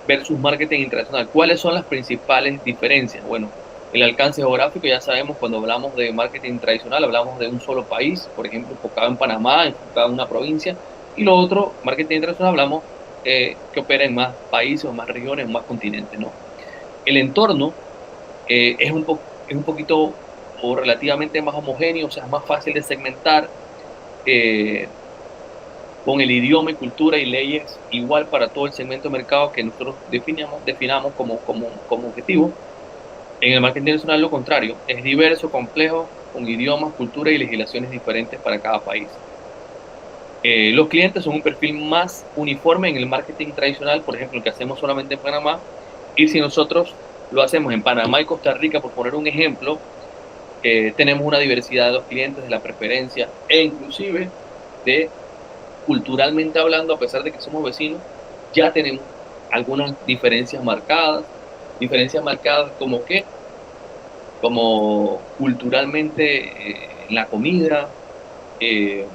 versus marketing internacional. ¿Cuáles son las principales diferencias? Bueno, el alcance geográfico, ya sabemos, cuando hablamos de marketing tradicional, hablamos de un solo país, por ejemplo, enfocado en Panamá, enfocado en una provincia, y lo otro, marketing internacional, hablamos que opera en más países, o más regiones, o más continentes, ¿no? El entorno es un poquito o relativamente más homogéneo, o sea, es más fácil de segmentar, con el idioma y cultura y leyes igual para todo el segmento de mercado que nosotros definamos como objetivo. En el marketing internacional lo contrario, es diverso, complejo, con idiomas, cultura y legislaciones diferentes para cada país. Los clientes son un perfil más uniforme en el marketing tradicional, por ejemplo, el que hacemos solamente en Panamá, y si nosotros lo hacemos en Panamá y Costa Rica, por poner un ejemplo, tenemos una diversidad de los clientes, de la preferencia e inclusive de culturalmente hablando, a pesar de que somos vecinos, ya tenemos algunas diferencias marcadas como que, como culturalmente en la comida, en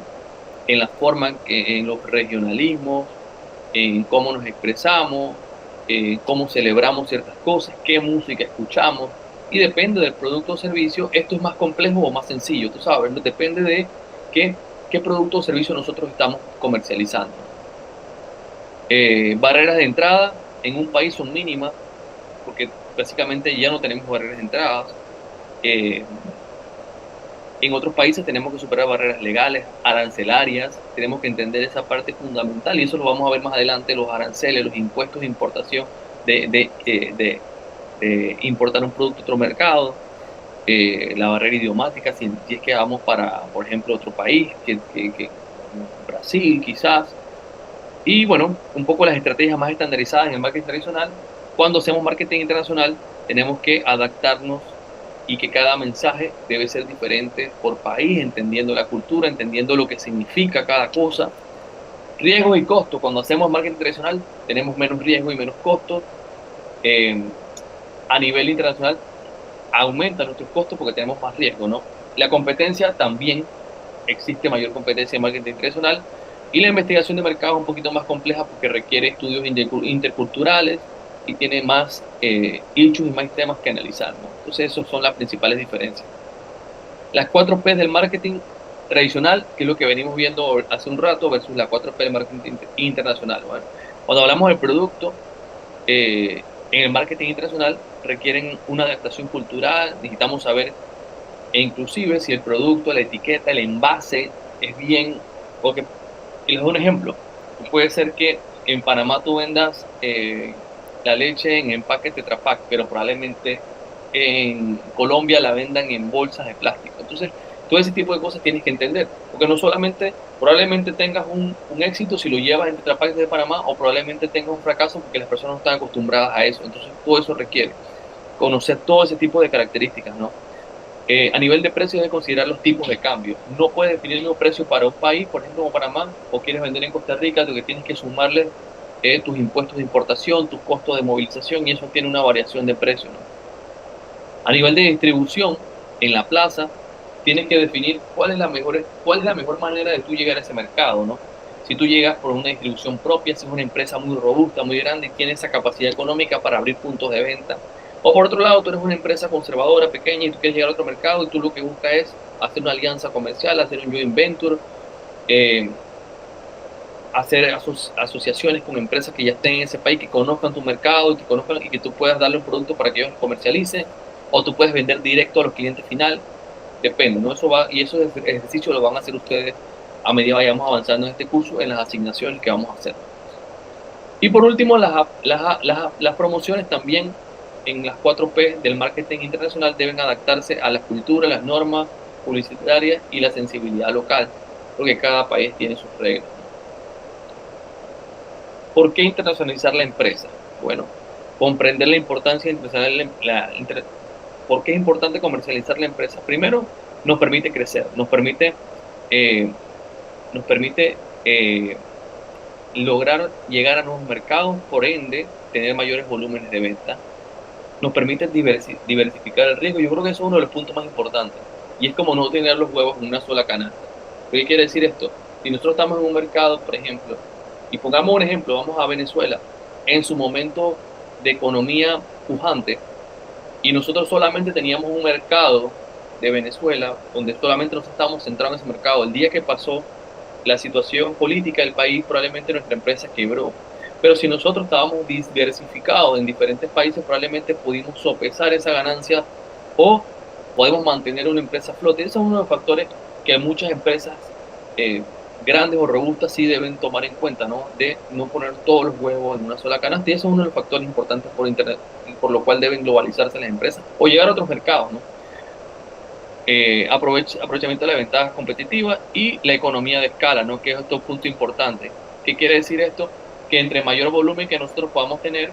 la forma, en los regionalismos, en cómo nos expresamos, cómo celebramos ciertas cosas, qué música escuchamos, y depende del producto o servicio, esto es más complejo o más sencillo, tú sabes, depende de qué producto o servicio nosotros estamos comercializando. Barreras de entrada, en un país son mínimas, porque básicamente ya no tenemos barreras de entradas. Eh, en otros países tenemos que superar barreras legales, arancelarias, tenemos que entender esa parte fundamental y eso lo vamos a ver más adelante, los aranceles, los impuestos de importación, de importar un producto a otro mercado, la barrera idiomática, si es que vamos para, por ejemplo, otro país, como Brasil quizás, y bueno, un poco las estrategias más estandarizadas en el marketing tradicional. Cuando hacemos marketing internacional, tenemos que adaptarnos y que cada mensaje debe ser diferente por país, entendiendo la cultura, entendiendo lo que significa cada cosa. Riesgo y costo. Cuando hacemos marketing tradicional, tenemos menos riesgo y menos costos. A nivel internacional, aumentan nuestros costos porque tenemos más riesgo, ¿no? La competencia también, existe mayor competencia en marketing tradicional. Y la investigación de mercado es un poquito más compleja porque requiere estudios interculturales y tiene más hechos y más temas que analizar, ¿no? Entonces, esas son las principales diferencias. Las 4P del marketing tradicional, que es lo que venimos viendo hace un rato, versus la 4P del marketing internacional, ¿no? Cuando hablamos del producto, en el marketing internacional requieren una adaptación cultural, necesitamos saber, e inclusive si el producto, la etiqueta, el envase es bien, porque, y les doy un ejemplo, puede ser que en Panamá tú vendas la leche en empaque Tetra Pak, pero probablemente en Colombia la vendan en bolsas de plástico. Entonces, todo ese tipo de cosas tienes que entender, porque no solamente, probablemente tengas un éxito si lo llevas en Tetra Pak de Panamá, o probablemente tengas un fracaso porque las personas no están acostumbradas a eso. Entonces, todo eso requiere conocer todo ese tipo de características, ¿no? A nivel de precio, debes considerar los tipos de cambio. No puedes definir el mismo precio para un país, por ejemplo, como Panamá, o quieres vender en Costa Rica, lo que tienes que sumarle tus impuestos de importación, tus costos de movilización, y eso tiene una variación de precio, ¿no? A nivel de distribución, en la plaza, tienes que definir cuál es la mejor manera de tú llegar a ese mercado, ¿no? Si tú llegas por una distribución propia, si es una empresa muy robusta, muy grande, y tienes esa capacidad económica para abrir puntos de venta. O por otro lado, tú eres una empresa conservadora, pequeña, y tú quieres llegar a otro mercado, y tú lo que buscas es hacer una alianza comercial, hacer un joint venture, hacer asociaciones con empresas que ya estén en ese país, que conozcan tu mercado y que tú puedas darle un producto para que ellos comercialicen, o tú puedes vender directo a los clientes final, depende, ¿no? Y esos ejercicios lo van a hacer ustedes a medida que vayamos avanzando en este curso, en las asignaciones que vamos a hacer. Y por último, las promociones también en las 4P del marketing internacional deben adaptarse a la cultura, las normas publicitarias y la sensibilidad local, porque cada país tiene sus reglas. ¿Por qué internacionalizar la empresa? Bueno, comprender la importancia internacional, ¿por qué es importante comercializar la empresa? Primero, nos permite crecer, nos permite lograr llegar a nuevos mercados, por ende, tener mayores volúmenes de venta. Nos permite diversificar el riesgo. Yo creo que eso es uno de los puntos más importantes. Y es como no tener los huevos en una sola canasta. ¿Qué quiere decir esto? Si nosotros estamos en un mercado, por ejemplo, y pongamos un ejemplo, vamos a Venezuela, en su momento de economía pujante, y nosotros solamente teníamos un mercado de Venezuela, donde solamente nos estábamos centrados en ese mercado. El día que pasó la situación política del país, probablemente nuestra empresa quebró. Pero si nosotros estábamos diversificados en diferentes países, probablemente pudimos sopesar esa ganancia o podemos mantener una empresa a flote. Ese es uno de los factores que muchas empresas grandes o robustas sí deben tomar en cuenta, ¿no? De no poner todos los huevos en una sola canasta. Y eso es uno de los factores importantes por Internet, por lo cual deben globalizarse las empresas o llegar a otros mercados, ¿no? Aprovechamiento de la ventaja competitiva y la economía de escala, ¿no? Que es otro punto importante. ¿Qué quiere decir esto? Que entre mayor volumen que nosotros podamos tener,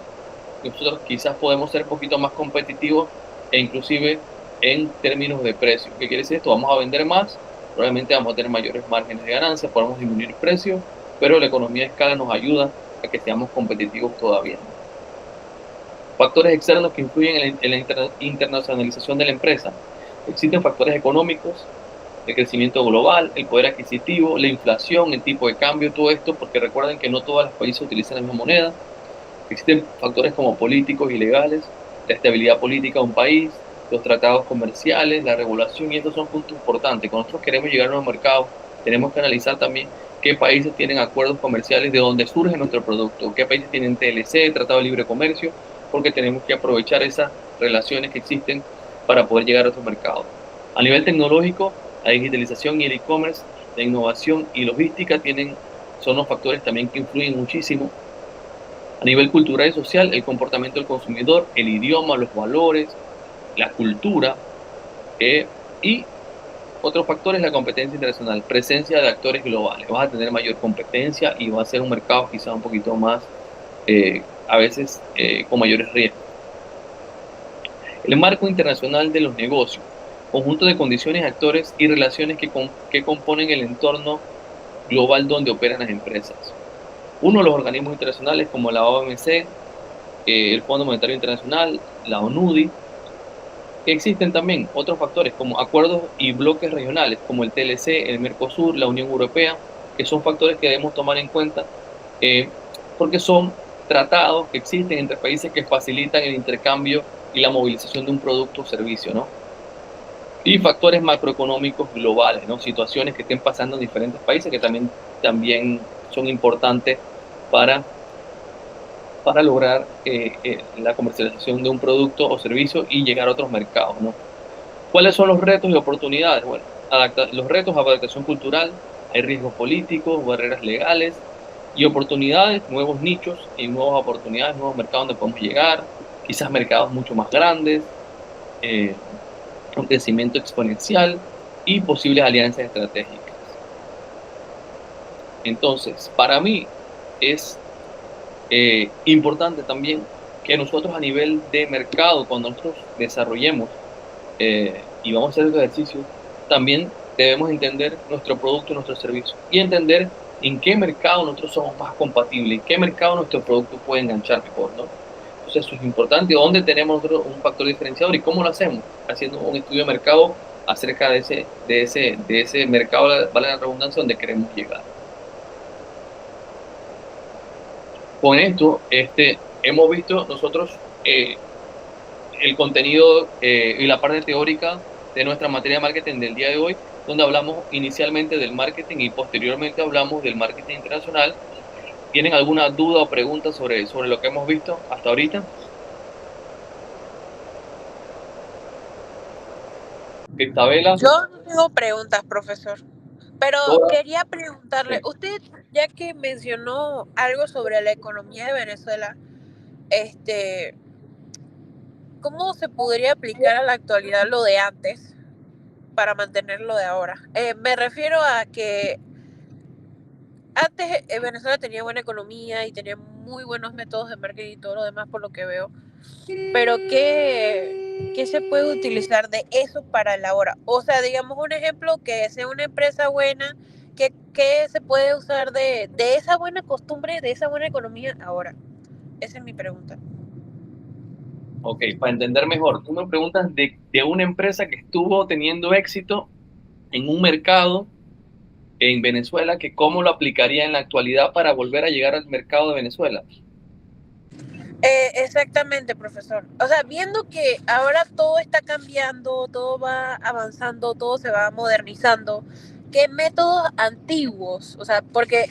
nosotros quizás podemos ser un poquito más competitivos e inclusive en términos de precio. ¿Qué quiere decir esto? Vamos a vender más, probablemente vamos a tener mayores márgenes de ganancia, podemos disminuir precios, pero la economía de escala nos ayuda a que seamos competitivos todavía. Factores externos que influyen en la internacionalización de la empresa. Existen factores económicos, el crecimiento global, el poder adquisitivo, la inflación, el tipo de cambio, todo esto, porque recuerden que no todos los países utilizan la misma moneda. Existen factores como políticos y legales, la estabilidad política de un país, los tratados comerciales, la regulación, y estos son puntos importantes. Cuando nosotros queremos llegar a un mercado, tenemos que analizar también qué países tienen acuerdos comerciales de dónde surge nuestro producto, qué países tienen TLC, Tratado de Libre Comercio, porque tenemos que aprovechar esas relaciones que existen para poder llegar a otros mercados. A nivel tecnológico, la digitalización y el e-commerce, la innovación y logística son los factores también que influyen muchísimo. A nivel cultural y social, el comportamiento del consumidor, el idioma, los valores, la cultura y otro factor es la competencia internacional, presencia de actores globales. Vas a tener mayor competencia y va a ser un mercado quizá un poquito más, a veces, con mayores riesgos. El marco internacional de los negocios, conjunto de condiciones, actores y relaciones que componen el entorno global donde operan las empresas. Uno de los organismos internacionales como la OMC, el Fondo Monetario Internacional, la ONUDI. Existen también otros factores como acuerdos y bloques regionales como el TLC, el Mercosur, la Unión Europea, que son factores que debemos tomar en cuenta porque son tratados que existen entre países que facilitan el intercambio y la movilización de un producto o servicio, ¿no? Y factores macroeconómicos globales, ¿no? Situaciones que estén pasando en diferentes países que también son importantes para lograr la comercialización de un producto o servicio y llegar a otros mercados, ¿no? ¿Cuáles son los retos y oportunidades? Bueno, los retos, adaptación cultural, hay riesgos políticos, barreras legales y oportunidades, nuevos nichos y nuevas oportunidades, nuevos mercados donde podemos llegar, quizás mercados mucho más grandes, un crecimiento exponencial y posibles alianzas estratégicas. Entonces, para mí es importante también que nosotros a nivel de mercado, cuando nosotros desarrollemos y vamos a hacer este ejercicio, también debemos entender nuestro producto y nuestro servicio y entender en qué mercado nosotros somos más compatibles, en qué mercado nuestro producto puede enganchar mejor, ¿no? Entonces eso es importante, dónde tenemos nosotros un factor diferenciador y cómo lo hacemos, haciendo un estudio de mercado acerca de ese mercado, vale la redundancia, donde queremos llegar. Con esto, hemos visto nosotros el contenido y la parte teórica de nuestra materia de marketing del día de hoy, donde hablamos inicialmente del marketing y posteriormente hablamos del marketing internacional. ¿Tienen alguna duda o pregunta sobre lo que hemos visto hasta ahorita? Isabela. Yo no tengo preguntas, profesor, pero Dora. quería preguntarle, usted, ya que mencionó algo sobre la economía de Venezuela, ¿cómo se podría aplicar a la actualidad lo de antes para mantener lo de ahora? Me refiero a que antes Venezuela tenía buena economía y tenía muy buenos métodos de marketing y todo lo demás por lo que veo, pero ¿qué se puede utilizar de eso para el ahora? O sea, digamos un ejemplo que sea una empresa buena, ¿qué se puede usar de esa buena costumbre, de esa buena economía ahora? Esa es mi pregunta. Ok, para entender mejor, tú me preguntas de una empresa que estuvo teniendo éxito en un mercado en Venezuela, que cómo lo aplicaría en la actualidad para volver a llegar al mercado de Venezuela. Exactamente, profesor. O sea, viendo que ahora todo está cambiando, todo va avanzando, todo se va modernizando, ¿qué métodos antiguos? O sea, porque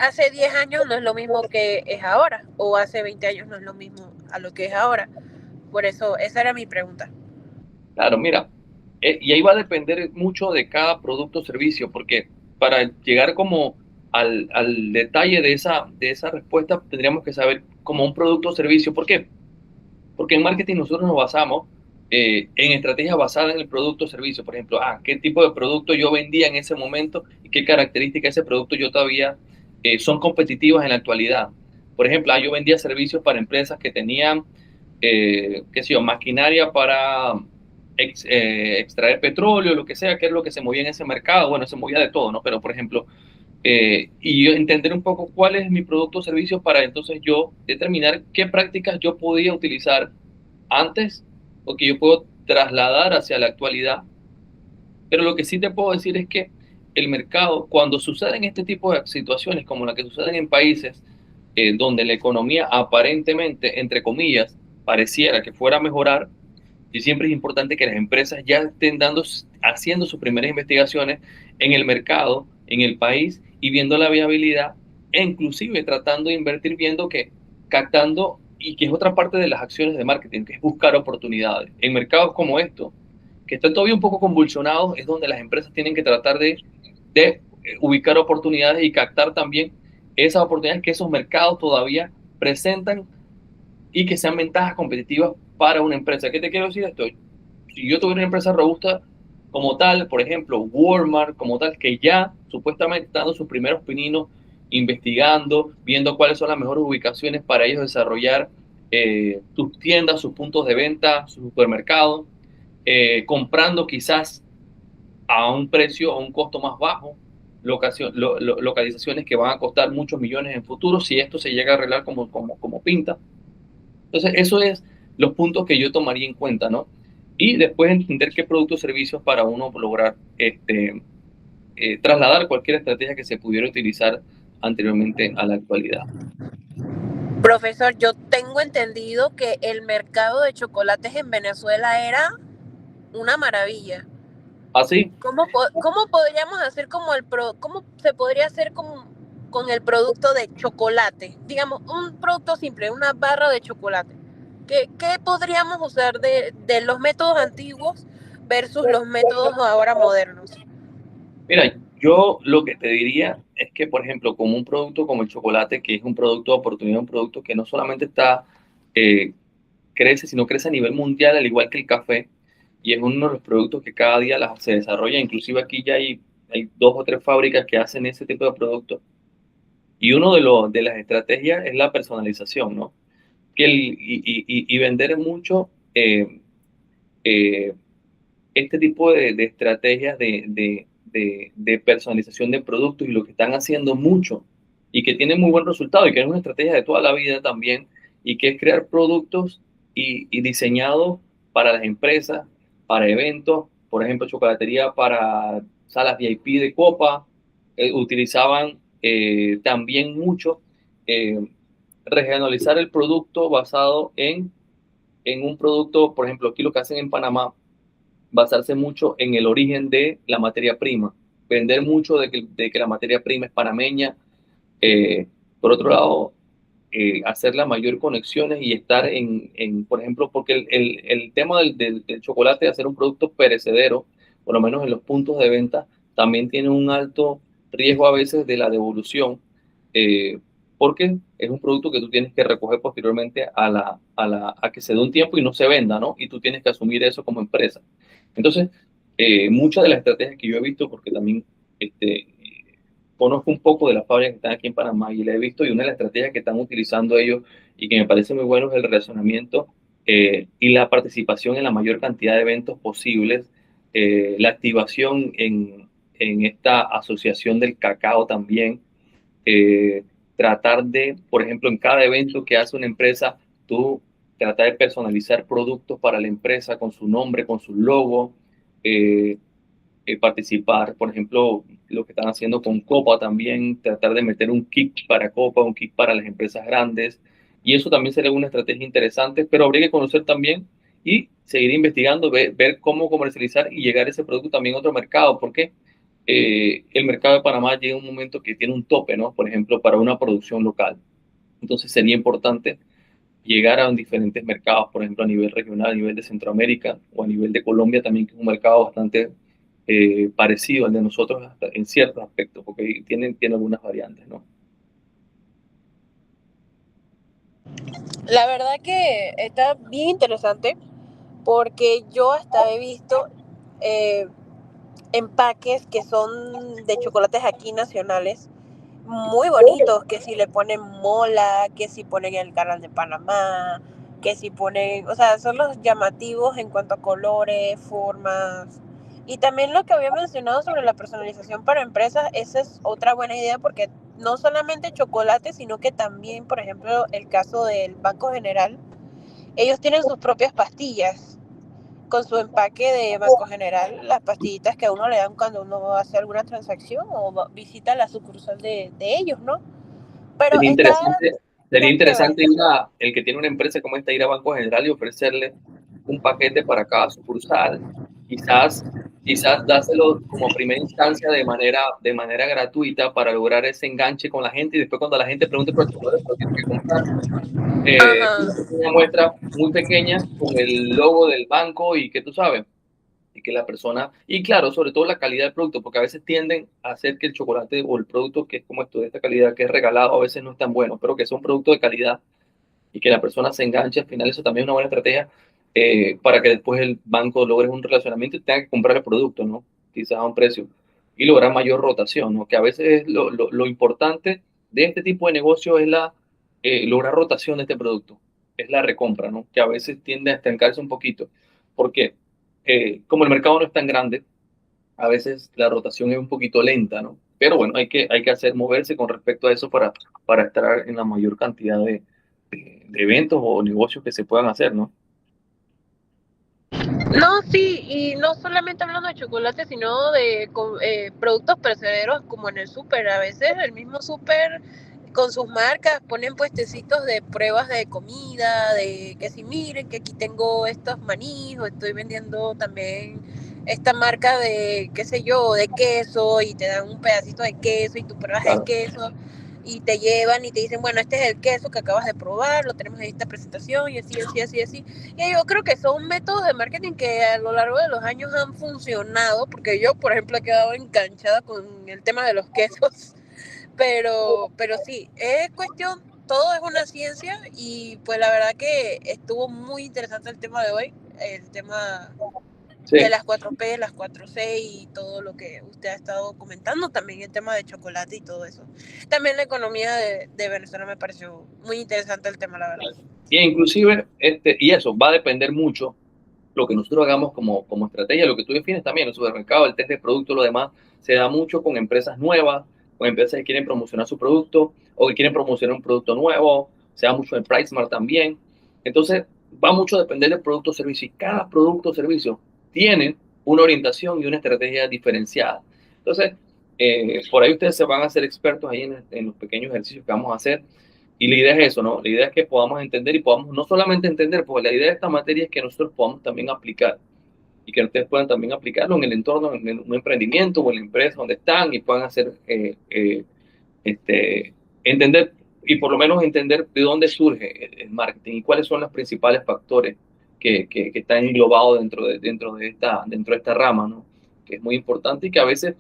hace 10 años no es lo mismo que es ahora, o hace 20 años no es lo mismo a lo que es ahora. Por eso, esa era mi pregunta. Claro, mira, y ahí va a depender mucho de cada producto o servicio, porque para llegar como al detalle de esa respuesta, tendríamos que saber como un producto o servicio. ¿Por qué? Porque en marketing nosotros nos basamos en estrategias basadas en el producto o servicio. Por ejemplo, qué tipo de producto yo vendía en ese momento y qué características de ese producto yo todavía son competitivas en la actualidad. Por ejemplo, yo vendía servicios para empresas que tenían, qué sé yo, maquinaria para extraer petróleo, lo que sea, que es lo que se movía en ese mercado. Bueno, se movía de todo, ¿no? Pero, por ejemplo, y yo entender un poco cuál es mi producto o servicio para entonces yo determinar qué prácticas yo podía utilizar antes o que yo puedo trasladar hacia la actualidad. Pero lo que sí te puedo decir es que el mercado, cuando suceden este tipo de situaciones como las que suceden en países donde la economía aparentemente, entre comillas, pareciera que fuera a mejorar, y siempre es importante que las empresas ya estén haciendo sus primeras investigaciones en el mercado en el país y viendo la viabilidad e inclusive tratando de invertir, viendo que captando, y que es otra parte de las acciones de marketing, que es buscar oportunidades. En mercados como estos, que están todavía un poco convulsionados, es donde las empresas tienen que tratar de ubicar oportunidades y captar también esas oportunidades que esos mercados todavía presentan y que sean ventajas competitivas para una empresa. ¿Qué te quiero decir esto? Si yo tuviera una empresa robusta como tal, por ejemplo, Walmart como tal, que ya supuestamente está dando sus primeros pininos, investigando, viendo cuáles son las mejores ubicaciones para ellos desarrollar sus tiendas, sus puntos de venta, sus supermercados, comprando quizás a un precio o un costo más bajo, localizaciones que van a costar muchos millones en futuro si esto se llega a arreglar como pinta. Entonces, eso es los puntos que yo tomaría en cuenta, ¿no? Y después entender qué productos o servicios para uno lograr trasladar cualquier estrategia que se pudiera utilizar anteriormente a la actualidad. Profesor, yo tengo entendido que el mercado de chocolates en Venezuela era una maravilla. Así, ¿Cómo podríamos hacer cómo se podría hacer con el producto de chocolate? Digamos, un producto simple, una barra de chocolate. ¿Qué podríamos usar de los métodos antiguos versus los métodos ahora modernos? mira, yo lo que te diría es que, por ejemplo, como un producto como el chocolate, que es un producto de oportunidad, un producto que no solamente eh, crece, sino crece a nivel mundial, al igual que el café, y es uno de los productos que cada día se desarrolla. Inclusive aquí ya hay 2 o 3 fábricas que hacen ese tipo de productos. Y uno de las estrategias es la personalización, ¿no? Y vender mucho eh, este tipo de estrategias de personalización de productos, y lo que están haciendo mucho y que tienen muy buen resultado y que es una estrategia de toda la vida también, y que es crear productos y diseñados para las empresas, para eventos, por ejemplo, chocolatería para salas VIP de copa. Utilizaban también mucho eh, regionalizar el producto basado en un producto, por ejemplo, aquí lo que hacen en Panamá, basarse mucho en el origen de la materia prima, vender mucho de que la materia prima es panameña. eh, por otro lado, hacer las mayores conexiones y estar por ejemplo, porque el tema del chocolate, de hacer un producto perecedero, por lo menos en los puntos de venta, también tiene un alto riesgo a veces de la devolución, eh, porque es un producto que tú tienes que recoger posteriormente a que se dé un tiempo y no se venda, ¿no? Y tú tienes que asumir eso como empresa. Entonces, muchas de las estrategias que yo he visto, porque también conozco un poco de las fábricas que están aquí en Panamá y la he visto, y una de las estrategias que están utilizando ellos y que me parece muy bueno es el relacionamiento y la participación en la mayor cantidad de eventos posibles, la activación en esta asociación del cacao también, eh, tratar de, por ejemplo, en cada evento que hace una empresa, tú tratar de personalizar productos para la empresa con su nombre, con su logo. eh, Participar, por ejemplo, lo que están haciendo con Copa también, tratar de meter un kit para Copa, un kit para las empresas grandes, y eso también sería una estrategia interesante, pero habría que conocer también y seguir investigando, ver cómo comercializar y llegar ese producto también a otro mercado, porque el mercado de Panamá llega un momento que tiene un tope, ¿no? Por ejemplo, para una producción local. Entonces sería importante llegar a diferentes mercados, por ejemplo, a nivel regional, a nivel de Centroamérica o a nivel de Colombia también, que es un mercado bastante parecido al de nosotros en ciertos aspectos, porque tiene algunas variantes, ¿no? La verdad que está bien interesante porque yo hasta he visto eh, empaques que son de chocolates aquí nacionales muy bonitos, que si le ponen mola, que si ponen el canal de Panamá, que si ponen, o sea, son los llamativos en cuanto a colores, formas. Y también lo que había mencionado sobre la personalización para empresas, esa es otra buena idea porque no solamente chocolate, sino que también, por ejemplo, el caso del Banco General, ellos tienen sus propias pastillas con su empaque de Banco General, las pastillitas que a uno le dan cuando uno hace alguna transacción o visita la sucursal de ellos, ¿no? Pero Sería está interesante, sería bien chévere. interesante el que tiene una empresa como esta ir a Banco General y ofrecerle un paquete para cada sucursal, quizás quizás dáselo como primera instancia de manera gratuita para lograr ese enganche con la gente y después cuando la gente pregunte por el chocolate, lo tiene que comprar. Ajá. Una pequeña muestra muy pequeña con el logo del banco y que tú sabes, y que la persona, y claro, sobre todo la calidad del producto, porque a veces tienden a hacer que el chocolate o el producto que es como esto de esta calidad, que es regalado, a veces no es tan bueno, pero que es un producto de calidad y que la persona se enganche, al final eso también es una buena estrategia para que después el banco logre un relacionamiento y tenga que comprar el producto, ¿no? Quizás a un precio y lograr mayor rotación, ¿no? Que a veces es lo importante de este tipo de negocio es lograr rotación de este producto, es la recompra, ¿no? Que a veces tiende a estancarse un poquito, porque como el mercado no es tan grande, a veces la rotación es un poquito lenta, ¿no? Pero bueno, hay que hacer moverse con respecto a eso para estar en la mayor cantidad de eventos o negocios que se puedan hacer, ¿no? No, sí, y no solamente hablando de chocolate, sino de productos perecederos como en el súper. A veces el mismo súper con sus marcas ponen puestecitos de pruebas de comida, de que si miren que aquí tengo estos maní o estoy vendiendo también esta marca de, qué sé yo, de queso y te dan un pedacito de queso y tú pruebas el Claro, queso y te llevan y te dicen, bueno, este es el queso que acabas de probar, lo tenemos en esta presentación y así, así, así, así. Y yo creo que son métodos de marketing que a lo largo de los años han funcionado, porque yo, por ejemplo, he quedado enganchada con el tema de los quesos, pero sí, es cuestión, todo es una ciencia y pues la verdad que estuvo muy interesante el tema de hoy, el tema de sí. las 4P, las 4C y todo lo que usted ha estado comentando, también el tema de chocolate y todo eso. También la economía de Venezuela me pareció muy interesante el tema, la verdad. Y inclusive, y eso va a depender mucho lo que nosotros hagamos como estrategia, lo que tú defines también, el supermercado, el test de producto, lo demás, se da mucho con empresas nuevas, con empresas que quieren promocionar su producto o que quieren promocionar un producto nuevo, se da mucho en PriceMart también. Entonces, va mucho a depender del producto o servicio y cada producto o servicio tiene una orientación y una estrategia diferenciada. Entonces, por ahí ustedes se van a hacer expertos ahí en los pequeños ejercicios que vamos a hacer. Y la idea es eso, ¿no? La idea es que podamos entender y podamos no solamente entender, porque la idea de esta materia es que nosotros podamos también aplicar y que ustedes puedan también aplicarlo en el entorno, en un emprendimiento o en la empresa donde están y puedan hacer, este, entender y por lo menos entender de dónde surge el marketing y cuáles son los principales factores que están englobados dentro de esta rama, ¿no? Que es muy importante y que a veces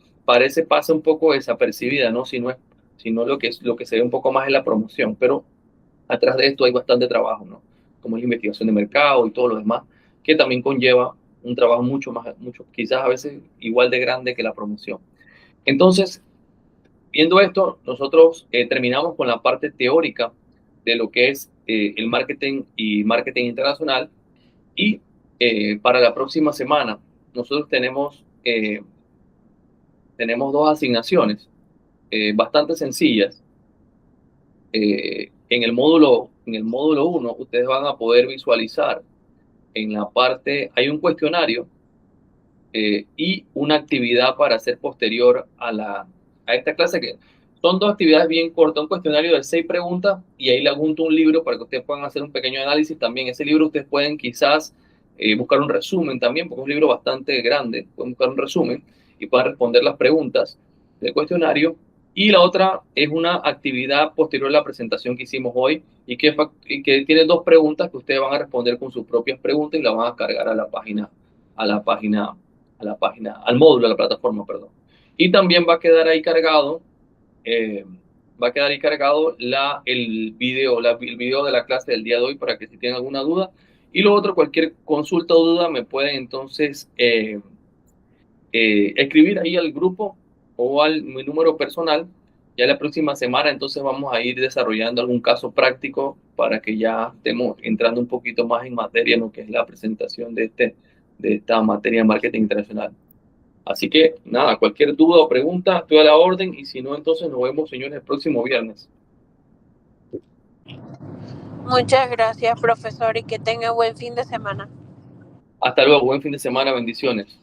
pasa un poco desapercibida, ¿no? Si no lo que se ve un poco más es la promoción, pero atrás de esto hay bastante trabajo, ¿no? Como es la investigación de mercado y todo lo demás, que también conlleva un trabajo mucho, quizás a veces igual de grande que la promoción. Entonces, viendo esto, nosotros terminamos con la parte teórica de lo que es el marketing y marketing internacional y para la próxima semana nosotros tenemos dos asignaciones bastante sencillas. En el módulo 1, ustedes van a poder visualizar en la parte, hay un cuestionario y una actividad para hacer posterior a esta clase, que son dos actividades bien cortas, un cuestionario de 6 preguntas y ahí le adjunto un libro para que ustedes puedan hacer un pequeño análisis también. Ese libro ustedes pueden quizás buscar un resumen también, porque es un libro bastante grande, pueden buscar un resumen y puedan responder las preguntas del cuestionario. Y la otra es una actividad posterior a la presentación que hicimos hoy y que tiene 2 preguntas que ustedes van a responder con sus propias preguntas y la van a cargar a la página al módulo, a la plataforma, perdón. Y también eh, va a quedar ahí cargado el video de la clase del día de hoy para que si tienen alguna duda. Y lo otro, cualquier consulta o duda me pueden entonces escribir ahí al grupo o mi número personal. Ya la próxima semana entonces vamos a ir desarrollando algún caso práctico para que ya estemos entrando un poquito más en materia en lo que es la presentación de esta materia de marketing internacional. Así que nada, cualquier duda o pregunta, estoy a la orden y si no, entonces nos vemos, señores, el próximo viernes. Muchas gracias, profesor, y que tenga buen fin de semana. Hasta luego, buen fin de semana, bendiciones.